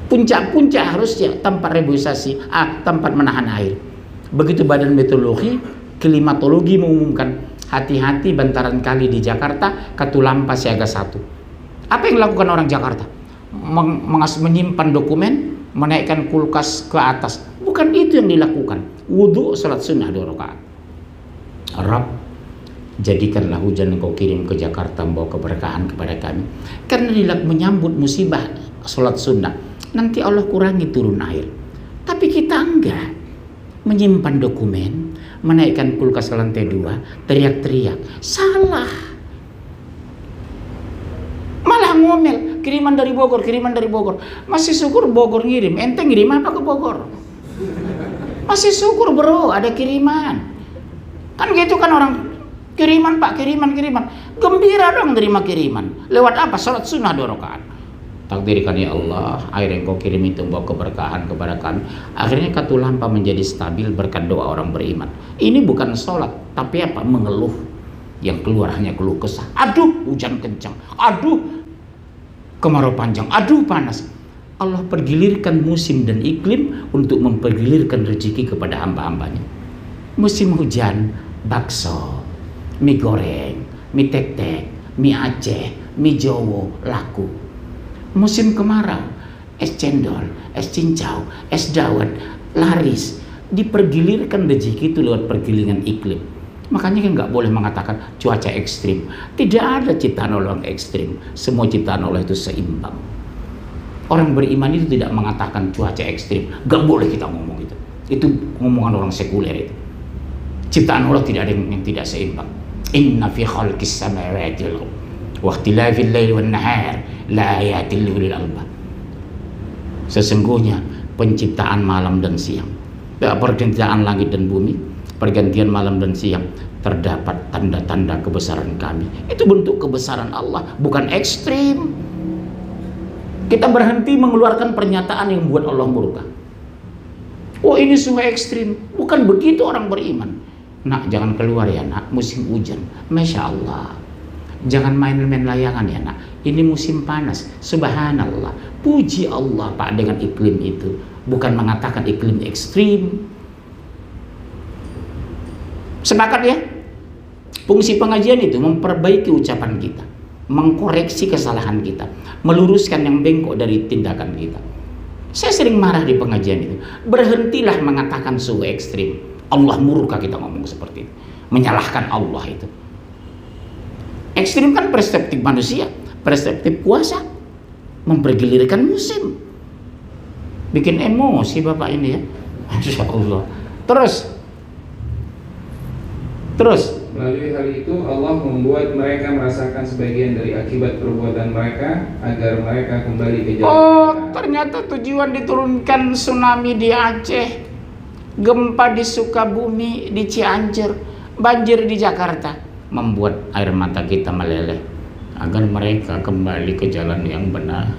Puncak-puncak harusnya tempat reboisasi, tempat menahan air. Begitu Badan Meteorologi, Klimatologi mengumumkan hati-hati bantaran kali di Jakarta, Katulampa siaga 1. Apa yang dilakukan orang Jakarta? Menyimpan dokumen, menaikkan kulkas ke atas. Bukan itu yang dilakukan. Wudhu, salat sunnah 2 rakaat. Rabb, jadikanlah hujan yang kau kirim ke Jakarta membawa keberkahan kepada kami. Karena menyambut musibah salat sunnah, nanti Allah kurangi turun air. Tapi kita enggak. Menyimpan dokumen, menaikkan kulkas ke lantai 2, teriak-teriak. Salah. Malah ngomel, kiriman dari Bogor, kiriman dari Bogor. Masih syukur Bogor ngirim, ente ngirim apa ke Bogor? Masih syukur bro, ada kiriman. Kan gitu kan orang, kiriman pak, kiriman. Gembira dong terima kiriman. Lewat apa? Salat sunnah 2 rakaat. Takdirkan ya Allah, air yang kau kirim itu membawa keberkahan kepada kami. Akhirnya Katulampa menjadi stabil berkat doa orang beriman. Ini bukan sholat, tapi apa? Mengeluh. Yang keluar hanya keluh kesah. Aduh, hujan kencang. Aduh, kemarau panjang. Aduh, panas. Allah pergilirkan musim dan iklim untuk mempergilirkan rezeki kepada hamba-hambanya. Musim hujan, bakso, mie goreng, mie tek-tek, mie Aceh, mie Jowo laku. Musim kemarau, es cendol, es cincau, es dawet, laris. Dipergilirkan rezeki itu lewat pergilingan iklim. Makanya kan nggak boleh mengatakan cuaca ekstrim. Tidak ada ciptaan Allah yang ekstrim. Semua ciptaan Allah itu seimbang. Orang beriman itu tidak mengatakan cuaca ekstrim. Nggak boleh kita ngomong itu. Itu ngomongan orang sekuler itu. Ciptaan Allah tidak ada yang tidak seimbang. Inna fi khalqis samawati wal ardi wa ikhtilafil laili wan nahar la ayatil liulil albab. Sesungguhnya penciptaan malam dan siang, pergantian langit dan bumi, pergantian malam dan siang, terdapat tanda-tanda kebesaran kami. Itu bentuk kebesaran Allah, bukan ekstrim. Kita berhenti mengeluarkan pernyataan yang membuat Allah murka. Oh ini semua ekstrim. Bukan begitu orang beriman. Nak, jangan keluar ya nak, musim hujan. Masya Allah. Jangan main-main layangan ya nak, ini musim panas. Subhanallah. Puji Allah Pak dengan iklim itu. Bukan mengatakan iklim ekstrim. Sepakat ya? Fungsi pengajian itu memperbaiki ucapan kita, mengkoreksi kesalahan kita, meluruskan yang bengkok dari tindakan kita. Saya sering marah di pengajian itu. Berhentilah mengatakan suhu ekstrim. Allah murka kita ngomong seperti itu. Menyalahkan Allah itu. Ekstrim kan perspektif manusia, perspektif kuasa, mempergilirkan musim, bikin emosi bapak ini ya, Masya Allah. Terus melalui hal itu Allah membuat mereka merasakan sebagian dari akibat perbuatan mereka agar mereka kembali ke jalan. Oh, ternyata tujuan diturunkan tsunami di Aceh, gempa di Sukabumi, di Cianjur, banjir di Jakarta, membuat air mata kita meleleh agar mereka kembali ke jalan yang benar.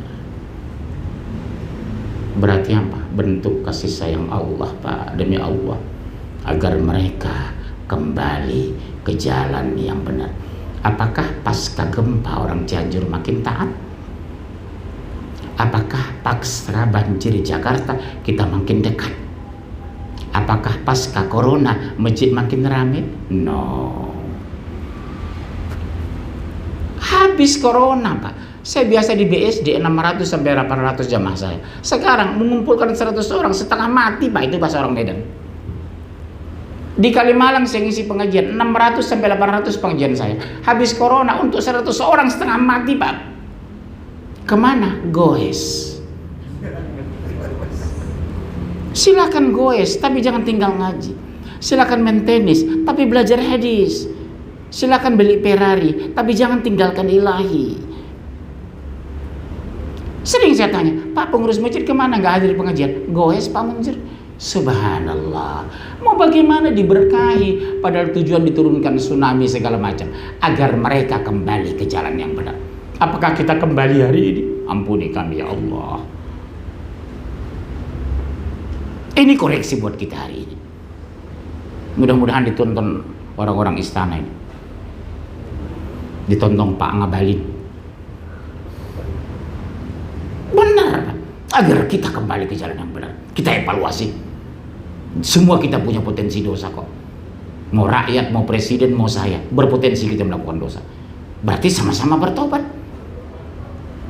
Berarti apa? Bentuk kasih sayang Allah Pak, demi Allah, agar mereka kembali ke jalan yang benar. Apakah pasca gempa orang Cianjur makin taat? Apakah pasca banjir di Jakarta kita makin dekat? Apakah pasca corona masjid makin ramai? No. Habis corona Pak, saya biasa di BSD 600 sampai 800 jamaah saya. Sekarang mengumpulkan 100 orang setengah mati Pak, itu bahasa orang Medan. Di Kalimalang saya ngisi pengajian 600 sampai 800 pengajian saya. Habis corona untuk 100 orang setengah mati Pak. Kemana? Goes. Silakan goes, tapi jangan tinggal ngaji. Silakan main tenis, tapi belajar hadis. Silakan beli Ferrari, tapi jangan tinggalkan ilahi. Sering saya tanya, Pak pengurus masjid kemana nggak hadir pengajian? Goes Pak Munzir. Subhanallah. Mau bagaimana diberkahi, padahal tujuan diturunkan tsunami segala macam agar mereka kembali ke jalan yang benar. Apakah kita kembali hari ini? Ampuni kami ya Allah. Ini koreksi buat kita hari ini. Mudah-mudahan ditonton orang-orang istana ini, ditonton Pak Ngabalin, benar agar kita kembali ke jalan yang benar. Kita evaluasi. Semua kita punya potensi dosa kok. Mau rakyat, mau presiden, mau saya, berpotensi kita melakukan dosa. Berarti sama-sama bertobat.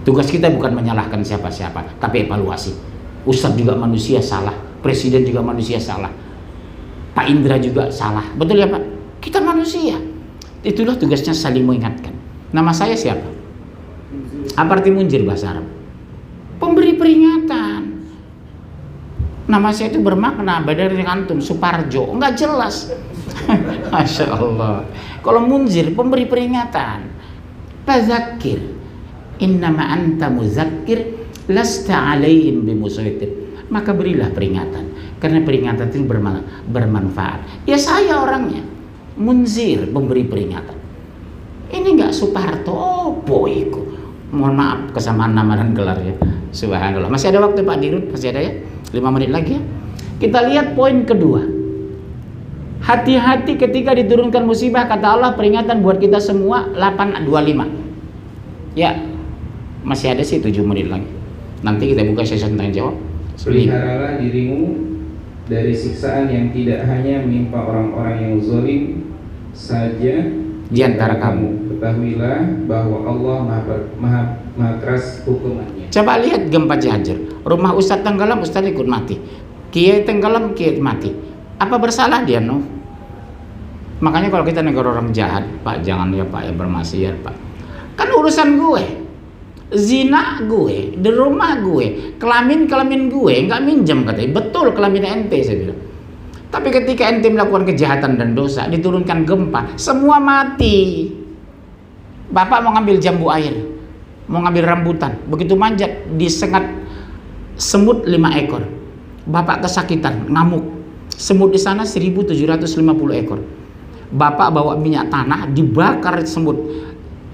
Tugas kita bukan menyalahkan siapa-siapa, tapi evaluasi. Ustadz juga manusia salah, presiden juga manusia salah, Pak Indra juga salah. Betul ya Pak? Kita manusia. Itulah tugasnya saling mengingatkan. Nama saya siapa? Apa arti munjir bahasa Arab? Pemberi peringatan. Nama saya itu bermakna badari antum Suparjo, enggak jelas. Masya Allah. Kalau munzir, pemberi peringatan. Fadzakir, innama anta muzakkir, lasta alaihim bimusaitir. Maka berilah peringatan, karena peringatan itu bermanfaat. Ya saya orangnya munzir, pemberi peringatan. Ini enggak Suparto, oh boyku. Mohon maaf kesamaan nama dan gelar ya. Subhanallah. Masih ada waktu Pak Dirut? Masih ada ya? 5 menit lagi ya. Kita lihat poin kedua. Hati-hati ketika diturunkan musibah, kata Allah peringatan buat kita semua. 8:25. Ya. Masih ada sih 7 menit lagi. Nanti kita buka sesi tanya jawab. Peliharalah dirimu dari siksaan yang tidak hanya menimpa orang-orang yang zalim saja, di antara kamu. Ketahuilah bahwa Allah maha keras hukumannya. Coba lihat gempa Cianjur, rumah Ustadz tenggelam, Ustadz ikut mati, kiai tenggelam, kiai mati. Apa bersalah dia? No. Makanya kalau kita negara orang jahat, Pak, jangan ya Pak ya bermaksiat Pak. Kan urusan gue, zina gue, di rumah gue, kelamin gue, nggak minjem katanya. Betul kelamin ente, saya bilang. Tapi ketika ente melakukan kejahatan dan dosa, diturunkan gempa, semua mati. Bapak mau ngambil jambu air, mau ngambil rambutan, begitu manjat disengat semut 5 ekor. Bapak kesakitan, ngamuk. Semut di sana 1.750 ekor. Bapak bawa minyak tanah, dibakar semut.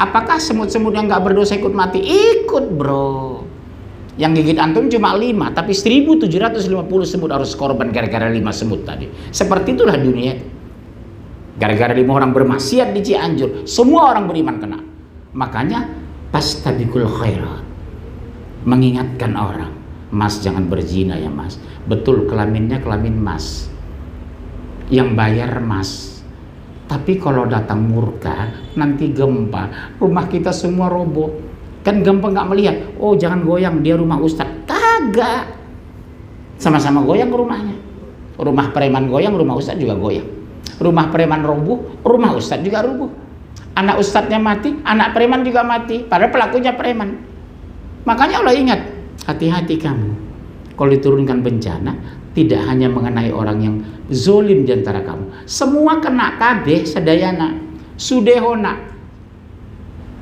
Apakah semut-semut yang nggak berdosa ikut mati? Ikut, bro. Yang gigit antum cuma 5, tapi 1.750 semut harus korban gara-gara 5 semut tadi. Seperti itulah dunia. Gara-gara 5 orang bermaksiat di Cianjur, semua orang beriman kena. Makanya fastabiqul khairat, mengingatkan orang, Mas jangan berzina ya Mas. Betul, kelaminnya kelamin Mas, yang bayar Mas. Tapi kalau datang murka, nanti gempa, rumah kita semua roboh. Kan gempa nggak melihat, oh jangan goyang, dia rumah Ustadz. Kagak, sama-sama goyang rumahnya. Rumah preman goyang, rumah Ustadz juga goyang. Rumah preman roboh, rumah Ustadz juga roboh. Anak Ustadznya mati, anak preman juga mati. Padahal pelakunya preman. Makanya Allah ingat, hati-hati kamu. Kalau diturunkan bencana, tidak hanya mengenai orang yang zolim di antara kamu, semua kena kabeh sedayana, sudehona.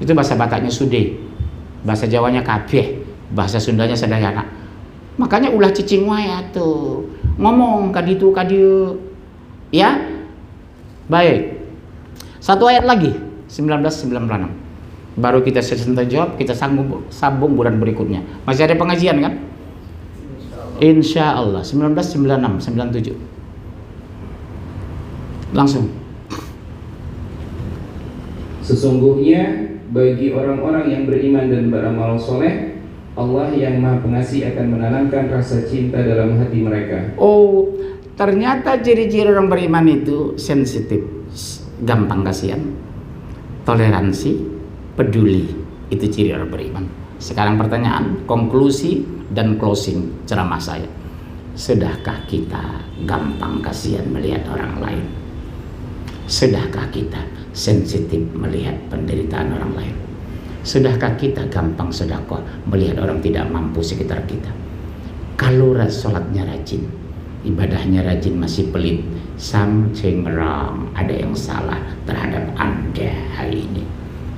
Itu bahasa Bataknya sude, bahasa Jawanya kabeh, bahasa Sundanya sedayana. Makanya ulah cicing wae atuh, ngomong kaditu kadieu. Ya. Baik. Satu ayat lagi, 1996. Baru kita selesai jawab, kita sambung bulan berikutnya. Masih ada pengajian kan? Insya Allah 1996, 97. Langsung. Sesungguhnya bagi orang-orang yang beriman dan beramal soleh, Allah yang Maha Pengasih akan menanamkan rasa cinta dalam hati mereka. Oh, ternyata ciri-ciri orang beriman itu sensitif, gampang kasihan, toleransi, peduli. Itu ciri orang beriman. Sekarang pertanyaan, konklusi dan closing ceramah saya. Sudahkah kita gampang kasihan melihat orang lain? Sudahkah kita sensitif melihat penderitaan orang lain? Sudahkah kita gampang sedekah melihat orang tidak mampu sekitar kita? Kalau sholatnya rajin, ibadahnya rajin, masih pelit, something wrong, ada yang salah terhadap Anda hari ini.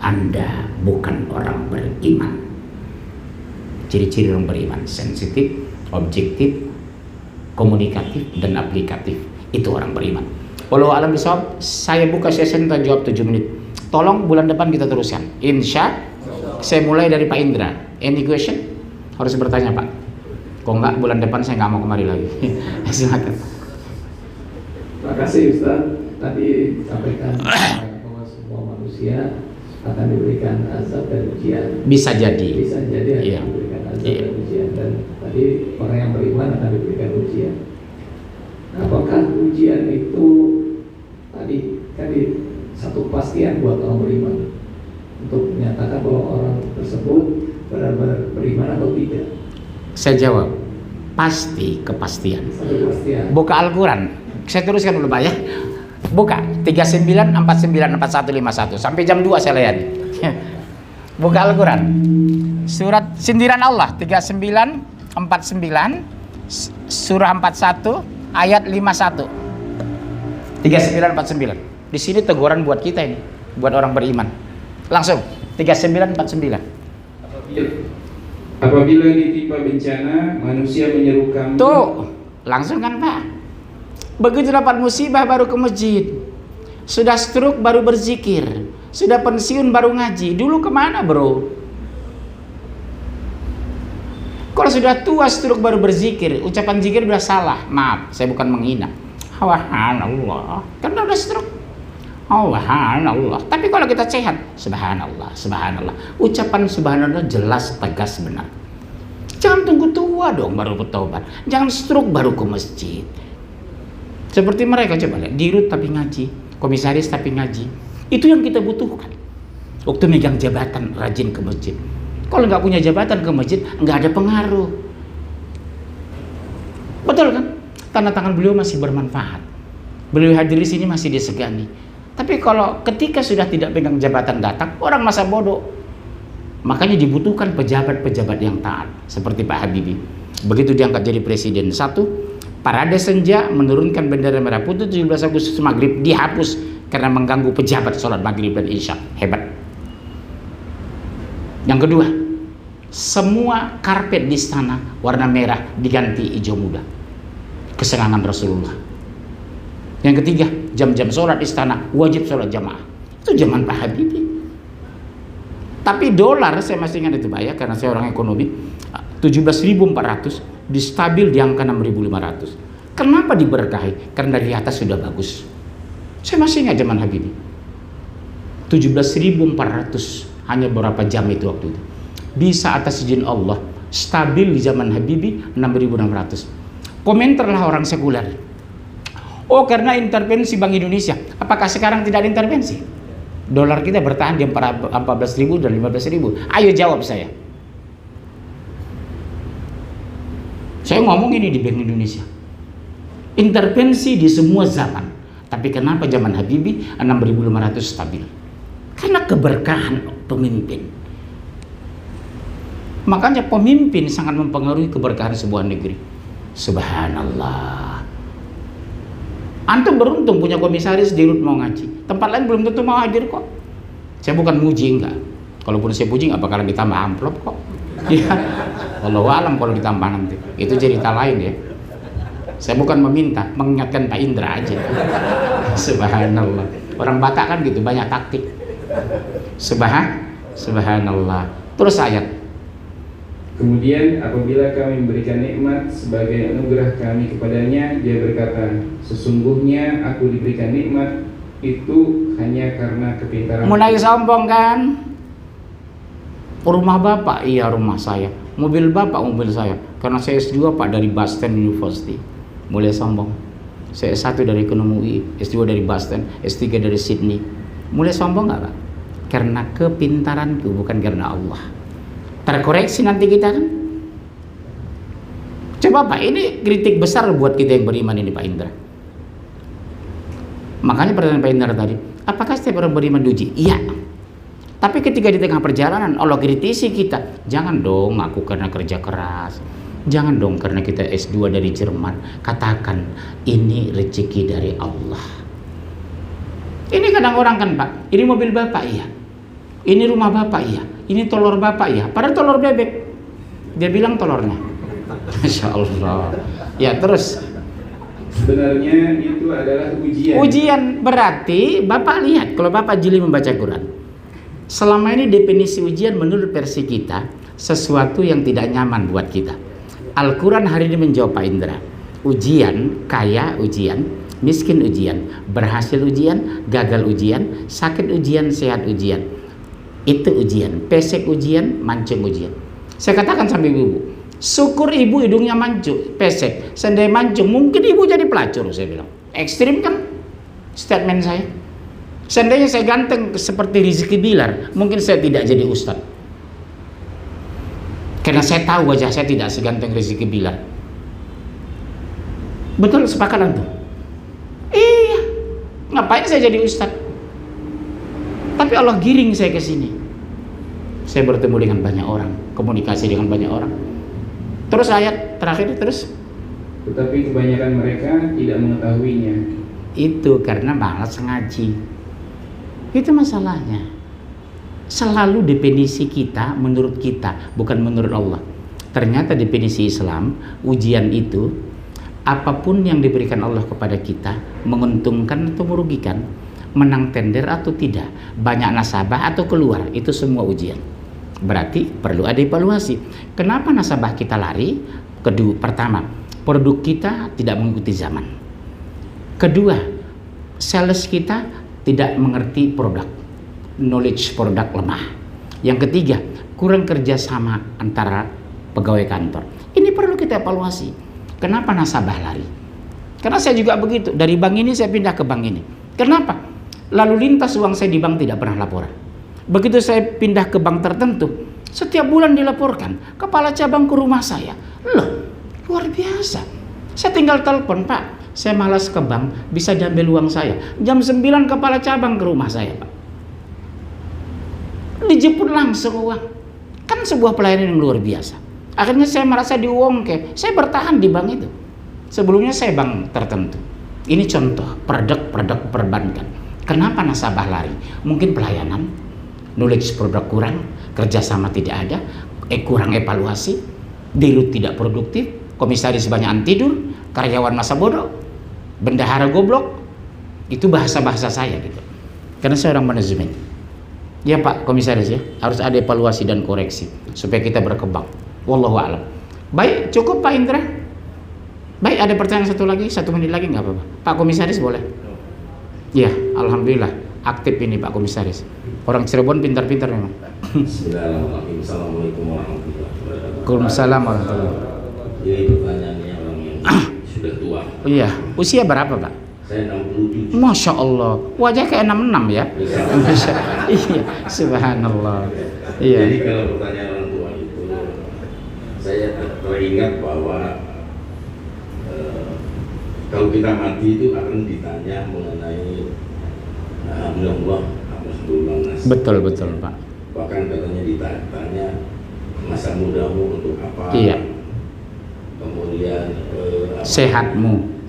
Anda bukan orang beriman. Ciri-ciri orang beriman, sensitif, objektif, komunikatif, dan aplikatif. Itu orang beriman. Walau alam bisawab, saya buka sesi tanya jawab 7 menit. Tolong bulan depan kita teruskan. Insya saya mulai dari Pak Indra. Any question? Harus bertanya Pak. Kok enggak, bulan depan saya nggak mau kemari lagi. Silakan. Terima kasih Ustaz. Tadi disampaikan bahwa semua manusia akan diberikan azab dan ujian. Bisa jadi. Bisa jadi akan diberikan azab dan ujian. Dan tadi orang yang beriman akan diberikan ujian. Nah, apakah ujian itu tadi satu kepastian buat orang beriman untuk menyatakan bahwa orang tersebut benar-benar beriman atau tidak? Saya jawab, pasti kepastian. Satu kepastian. Buka Al-Quran. Saya teruskan dulu Pak ya. Buka 39, 49, 41, 51 sampai jam 2 saya lihat. Buka Al-Quran. Surat sindiran Allah 39, 49, surah 41, ayat 51. 39, 49. Di sini teguran buat kita ini, buat orang beriman. Langsung 39, 49. Apabila ditimpa bencana, manusia menyeru kamu. Tuh, langsung kan Pak. Begitu dapat musibah baru ke masjid. Sudah stroke baru berzikir. Sudah pensiun baru ngaji. Dulu kemana bro? Kalau sudah tua stroke baru berzikir, ucapan zikir udah salah. Maaf, saya bukan menghina. Subhanallah, karena udah stroke. Subhanallah. Tapi kalau kita sehat, subhanallah, subhanallah. Ucapan subhanallah jelas, tegas, benar. Jangan tunggu tua dong baru bertobat. Jangan stroke baru ke masjid. Seperti mereka, coba lihat, dirut tapi ngaji, komisaris tapi ngaji, Itu yang kita butuhkan. Waktu megang jabatan, rajin ke masjid. Kalau nggak punya jabatan ke masjid, nggak ada pengaruh. Betul kan? Tanda tangan beliau masih bermanfaat. Beliau hadir di sini masih disegani. Tapi kalau ketika sudah tidak pegang jabatan datang, orang masa bodoh. Makanya dibutuhkan pejabat-pejabat yang taat, seperti Pak Habibie. Begitu diangkat jadi presiden, satu, parade senja menurunkan bendera merah putih 17 Agustus maghrib dihapus karena mengganggu pejabat sholat maghrib dan isya. Hebat. Yang kedua, semua karpet di istana warna merah diganti hijau muda. Kesenangan Rasulullah. Yang ketiga, jam-jam sholat istana wajib sholat jamaah. Itu zaman Pak Habibie. Tapi dolar, saya masih ingat itu Pak ya, karena saya orang ekonomi, 17.400 distabil di angka 6.500. Kenapa diberkahi? Karena dari atas sudah bagus. Saya masih ingat zaman Habibie. 17.400 hanya beberapa jam itu waktu itu. Bisa atas izin Allah stabil di zaman Habibie 6.600. Komentarlah orang sekuler. Oh, karena intervensi Bank Indonesia. Apakah sekarang tidak ada intervensi? Dolar kita bertahan di 14.000 dan 15.000. Ayo jawab saya. Saya ngomong ini di Bank Indonesia. Intervensi di semua zaman. Tapi kenapa zaman Habibie 6.500 stabil? Karena keberkahan pemimpin. Makanya pemimpin sangat mempengaruhi keberkahan sebuah negeri. Subhanallah. Antum beruntung punya komisaris di Rut mau ngaji. Tempat lain belum tentu mau hadir kok. Saya bukan muji, enggak. Kalaupun saya puji nggak bakalan ditambah amplop kok. Ya, wallahu alam kalau ditambah nanti. Itu cerita lain ya. Saya bukan meminta, mengingatkan Pak Indra aja. Subhanallah. Orang Batak kan gitu, banyak taktik. Subhanallah. Terus ayat. Kemudian apabila kami memberikan nikmat sebagai anugerah kami kepadanya, dia berkata, sesungguhnya aku diberikan nikmat itu hanya karena kepintaran. Mulai sombong kan? Rumah bapak, iya rumah saya. Mobil bapak, mobil saya. Karena saya S2 Pak dari Boston University. Mulai sombong. Saya S1 dari ekonomi UI, S2 dari Boston, S3 dari Sydney. Mulai sombong nggak Pak? Karena kepintaranku, bukan karena Allah. Terkoreksi nanti kita kan. Coba Pak, ini kritik besar buat kita yang beriman ini Pak Indra. Makanya pertanyaan Pak Indra tadi, apakah setiap orang beriman diuji? Iya. Tapi ketika di tengah perjalanan Allah kritisi kita, jangan dong aku karena kerja keras, jangan dong karena kita S2 dari Jerman. Katakan ini rezeki dari Allah. Ini kadang orang kan Pak, ini mobil bapak iya, ini rumah bapak iya, ini telur bapak ya, padahal telur bebek. Dia bilang telurnya. Masya Allah. Ya terus. Sebenarnya itu adalah ujian. Ujian berarti bapak lihat kalau bapak jeli membaca Quran. Selama ini definisi ujian menurut versi kita sesuatu yang tidak nyaman buat kita. Al-Quran hari ini menjawab Pak Indra. Ujian, kaya ujian, miskin ujian, berhasil ujian, gagal ujian, sakit ujian, sehat ujian. Itu ujian, pesek ujian, mancung ujian. Saya katakan sampai ibu, syukur ibu hidungnya mancung, pesek, seandainya mancung, mungkin ibu jadi pelacur, saya bilang. Ekstrim kan statement saya. Seandainya saya ganteng seperti Rizky Bilar, mungkin saya tidak jadi ustadz. Karena saya tahu wajah saya tidak seganteng Rizky Bilar. Betul, sepakat antum? Iya, ngapain saya jadi ustadz? Tapi Allah giring saya ke sini. Saya bertemu dengan banyak orang, komunikasi dengan banyak orang. Terus ayat terakhir terus. Tetapi kebanyakan mereka tidak mengetahuinya. Itu karena malas ngaji. Itu masalahnya. Selalu definisi kita menurut kita, bukan menurut Allah. Ternyata definisi Islam, ujian itu apapun yang diberikan Allah kepada kita, menguntungkan atau merugikan, menang tender atau tidak, banyak nasabah atau keluar, itu semua ujian. Berarti perlu ada evaluasi. Kenapa nasabah kita lari? Kedua, pertama, produk kita tidak mengikuti zaman. Kedua, sales kita tidak mengerti produk, knowledge produk lemah. Yang ketiga, kurang kerjasama antara pegawai kantor. Ini perlu kita evaluasi. Kenapa nasabah lari? Karena saya juga begitu. Dari bank ini saya pindah ke bank ini. Kenapa? Lalu lintas uang saya di bank tidak pernah laporan. Begitu saya pindah ke bank tertentu, setiap bulan dilaporkan kepala cabang ke rumah saya. Loh, luar biasa. Saya tinggal telepon, Pak, saya malas ke bank, bisa diambil uang saya. Jam 9 kepala cabang ke rumah saya, Pak. Dijemput langsung uang. Kan sebuah pelayanan yang luar biasa. Akhirnya saya merasa diwongke. Saya bertahan di bank itu. Sebelumnya saya bank tertentu. Ini contoh produk perbankan. Kenapa nasabah lari? Mungkin pelayanan, knowledge produk kurang, kerjasama tidak ada, kurang evaluasi, dirut tidak produktif, komisaris banyakan tidur, karyawan masa bodoh, bendahara goblok. Itu bahasa-bahasa saya gitu. Karena saya orang manajemen. Ya Pak Komisaris ya, harus ada evaluasi dan koreksi supaya kita berkembang. Wallahu a'lam. Baik, cukup Pak Indra. Baik, ada pertanyaan satu lagi, 1 menit lagi nggak apa-apa. Pak Komisaris boleh? Ya, alhamdulillah aktif ini Pak Komisaris. Orang Cirebon pintar-pintar memang. Bismillahirrahmanirrahim. Assalamualaikum warahmatullahi wabarakatuh. Waalaikumsalam warahmatullahi wabarakatuh. Ini pertanyaannya orang yang sudah tua. Iya, usia berapa Pak? Saya 67. Masya Allah, wajah kayak 66 ya. Iya, subhanallah. Iya. Jadi kalau pertanyaan orang tua itu, saya teringat bahwa kalau kita mati itu akan ditanya mengenai Allah, betul Pak. Bahkan katanya ditanya masa mudamu untuk apa? Iya. Kemudian sehatmu,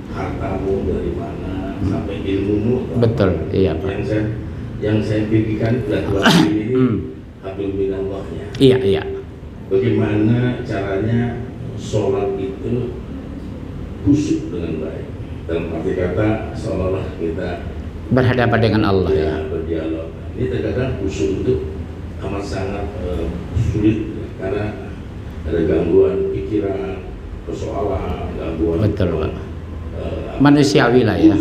hartamu dari mana, sampai ilmumu. Betul, iya Pak. Yang saya pikirkan dua ini hablum minallahnya. Iya. Bagaimana caranya sholat itu khusyuk dengan baik. Dalam arti kata seolah-olah kita berhadapan dengan Allah ya. Berdialog. Ini terkadang khusyuk itu amat sangat sulit karena ada gangguan pikiran, persoalan, gangguan. Betul Pak. Manusiawi lah ya.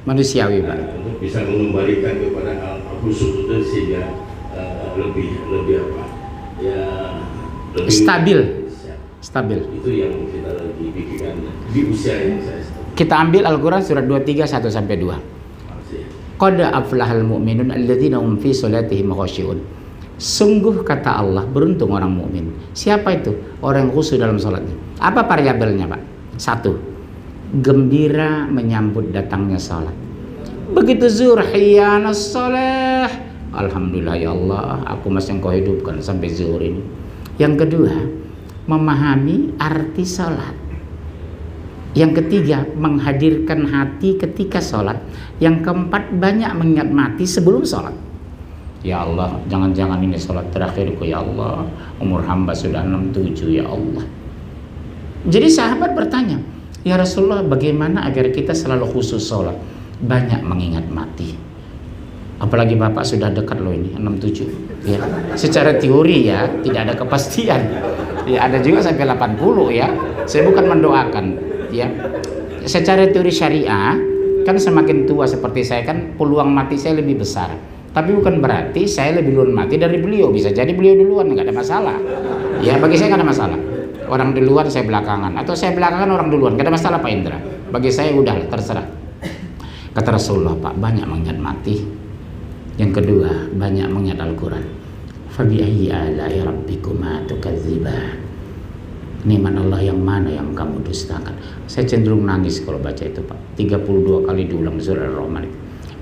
Manusiawi Pak. Untuk bisa mengembalikan kepada khusyuk itu sehingga lebih apa? Ya lebih stabil. Itu yang kita lagi pikirkan di usia yang saya. Kita ambil Al-Quran surat 23 1 sampai 2. Qad aflahal mu'minun alladzina hum fi sholatihim khashi'un. Sungguh kata Allah, beruntung orang mukmin. Siapa itu? Orang yang khusyuk dalam sholatnya. Apa variabelnya Pak? 1. Gembira menyambut datangnya sholat. Begitu zuhur, hiyanas sholah. Alhamdulillah ya Allah, aku masih engkau hidupkan sampai zuhur ini. Yang kedua, memahami arti sholat. Yang ketiga, menghadirkan hati ketika sholat. Yang keempat, banyak mengingat mati sebelum sholat. Ya Allah, jangan-jangan ini sholat terakhirku ya Allah. Umur hamba sudah 67 ya Allah. Jadi sahabat bertanya, ya Rasulullah, bagaimana agar kita selalu khusus sholat? Banyak mengingat mati. Apalagi Bapak sudah dekat loh ini, 67 ya. Secara teori ya, tidak ada kepastian. Ya ada juga sampai 80 ya. Saya bukan mendoakan ya. Secara teori syariah kan semakin tua seperti saya kan peluang mati saya lebih besar. Tapi bukan berarti saya lebih duluan mati dari beliau. Bisa jadi beliau duluan, nggak ada masalah. Ya bagi saya nggak ada masalah. Orang duluan saya belakangan, atau saya belakangan orang duluan, nggak ada masalah Pak Indra. Bagi saya udah terserah. Kata Rasulullah Pak, banyak mengingat mati. Yang kedua, banyak mengingat Al-Quran. Fabi ayyi ala'i rabbikuma tukadziban. Nikmat Allah yang mana yang kamu dustakan? Saya cenderung nangis kalau baca itu Pak. 32 kali diulang surah Ar-Rahman.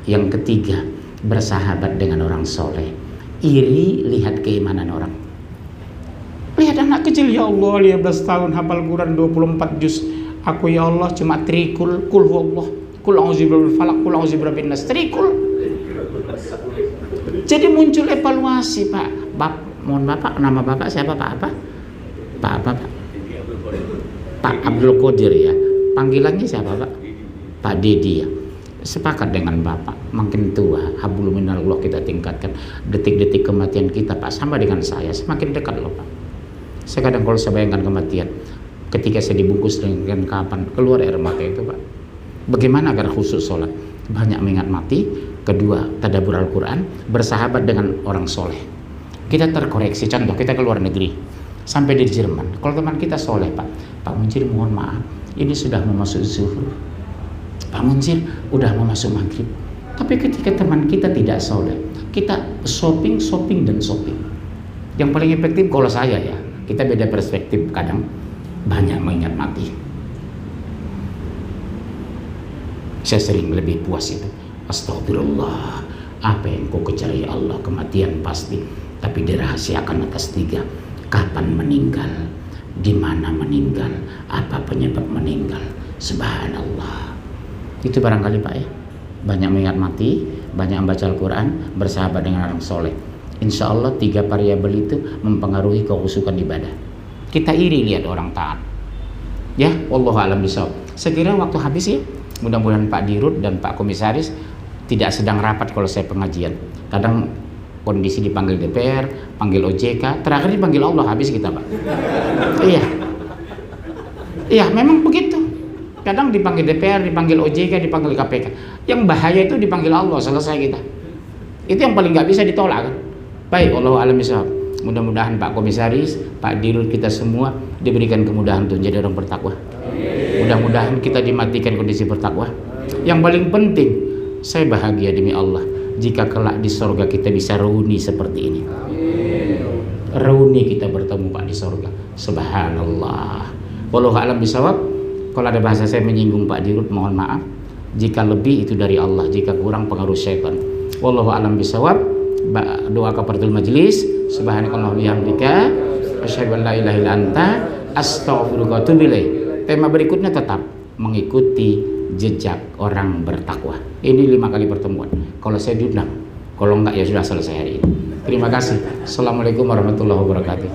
Yang ketiga, bersahabat dengan orang soleh. Iri lihat keimanan orang. Lihat anak kecil, ya Allah 15 tahun hafal Quran 24 juz. Aku ya Allah cuma trikul, kul huwallah, kul a'udzu birabbil falaq, kul a'udzu birabbin nas, trikul. Jadi muncul evaluasi Pak. Mohon Bapak, nama Bapak siapa Pak apa? Pak apa Pak? Pak Abdul Qadir ya. Panggilannya siapa Pak? Pak Dedi ya. Sepakat dengan Bapak, makin tua hablum minallah kita tingkatkan. Detik-detik kematian kita Pak sama dengan saya, semakin dekat loh Pak. Saya kadang kalau saya bayangkan kematian, ketika saya dibungkus dengan kapan, keluar air mata itu Pak. Bagaimana agar khusus sholat? Banyak mengingat mati. Kedua, tadabbur Al-Quran, bersahabat dengan orang soleh. Kita terkoreksi, contoh kita ke luar negeri, sampai di Jerman. Kalau teman kita soleh Pak Muncir mohon maaf, ini sudah mau masuk zuhur. Pak Muncir udah mau masuk maghrib. Tapi ketika teman kita tidak soleh, kita shopping. Yang paling efektif kalau saya ya, kita beda perspektif kadang, banyak mengingat mati. Saya sering lebih puas itu. Astagfirullah, apa yang kau kejar ya Allah, kematian pasti, tapi dirahasiakan atas 3. Kapan meninggal, di mana meninggal, apa penyebab meninggal. Subhanallah. Itu barangkali Pak ya. Banyak mengingat mati, banyak membaca Al-Quran, bersahabat dengan orang soleh. Insya Allah 3 variabel itu mempengaruhi kekhusyukan ibadah. Kita iri lihat orang taat. Ya, wallahu a'lam bishawab. Sekira waktu habis ya. Mudah-mudahan Pak Dirut dan Pak Komisaris tidak sedang rapat kalau saya pengajian. Kadang kondisi dipanggil DPR, panggil OJK, terakhir dipanggil Allah, habis kita Pak. Iya, memang begitu. Kadang dipanggil DPR, dipanggil OJK, dipanggil KPK. Yang bahaya itu dipanggil Allah, selesai kita. Itu yang paling nggak bisa ditolak kan. Baik, wallahu a'lam bishawab. Mudah-mudahan Pak Komisaris, Pak Dirut, kita semua diberikan kemudahan untuk menjadi orang bertakwa. Mudah-mudahan kita dimatikan kondisi bertakwa. Yang paling penting, saya bahagia demi Allah jika kelak di sorga kita bisa reuni seperti ini. Reuni kita bertemu Pak di sorga. Subhanallah. Wallahu a'lam bishawab. Kalau ada bahasa saya menyinggung Pak Dirut, mohon maaf. Jika lebih itu dari Allah, jika kurang pengaruh syaitan. Wallahu a'lam bishawab. Doa kafaratul majelis. Subhanakallahumma bihamdika asyhadu an la ilaha illa anta astaghfiruka wa atubu ilaik. Tema berikutnya tetap mengikuti jejak orang bertakwa. Ini 5 kali pertemuan. Kalau saya diundang, kalau enggak ya sudah selesai hari ini. Terima kasih. Assalamualaikum warahmatullahi wabarakatuh.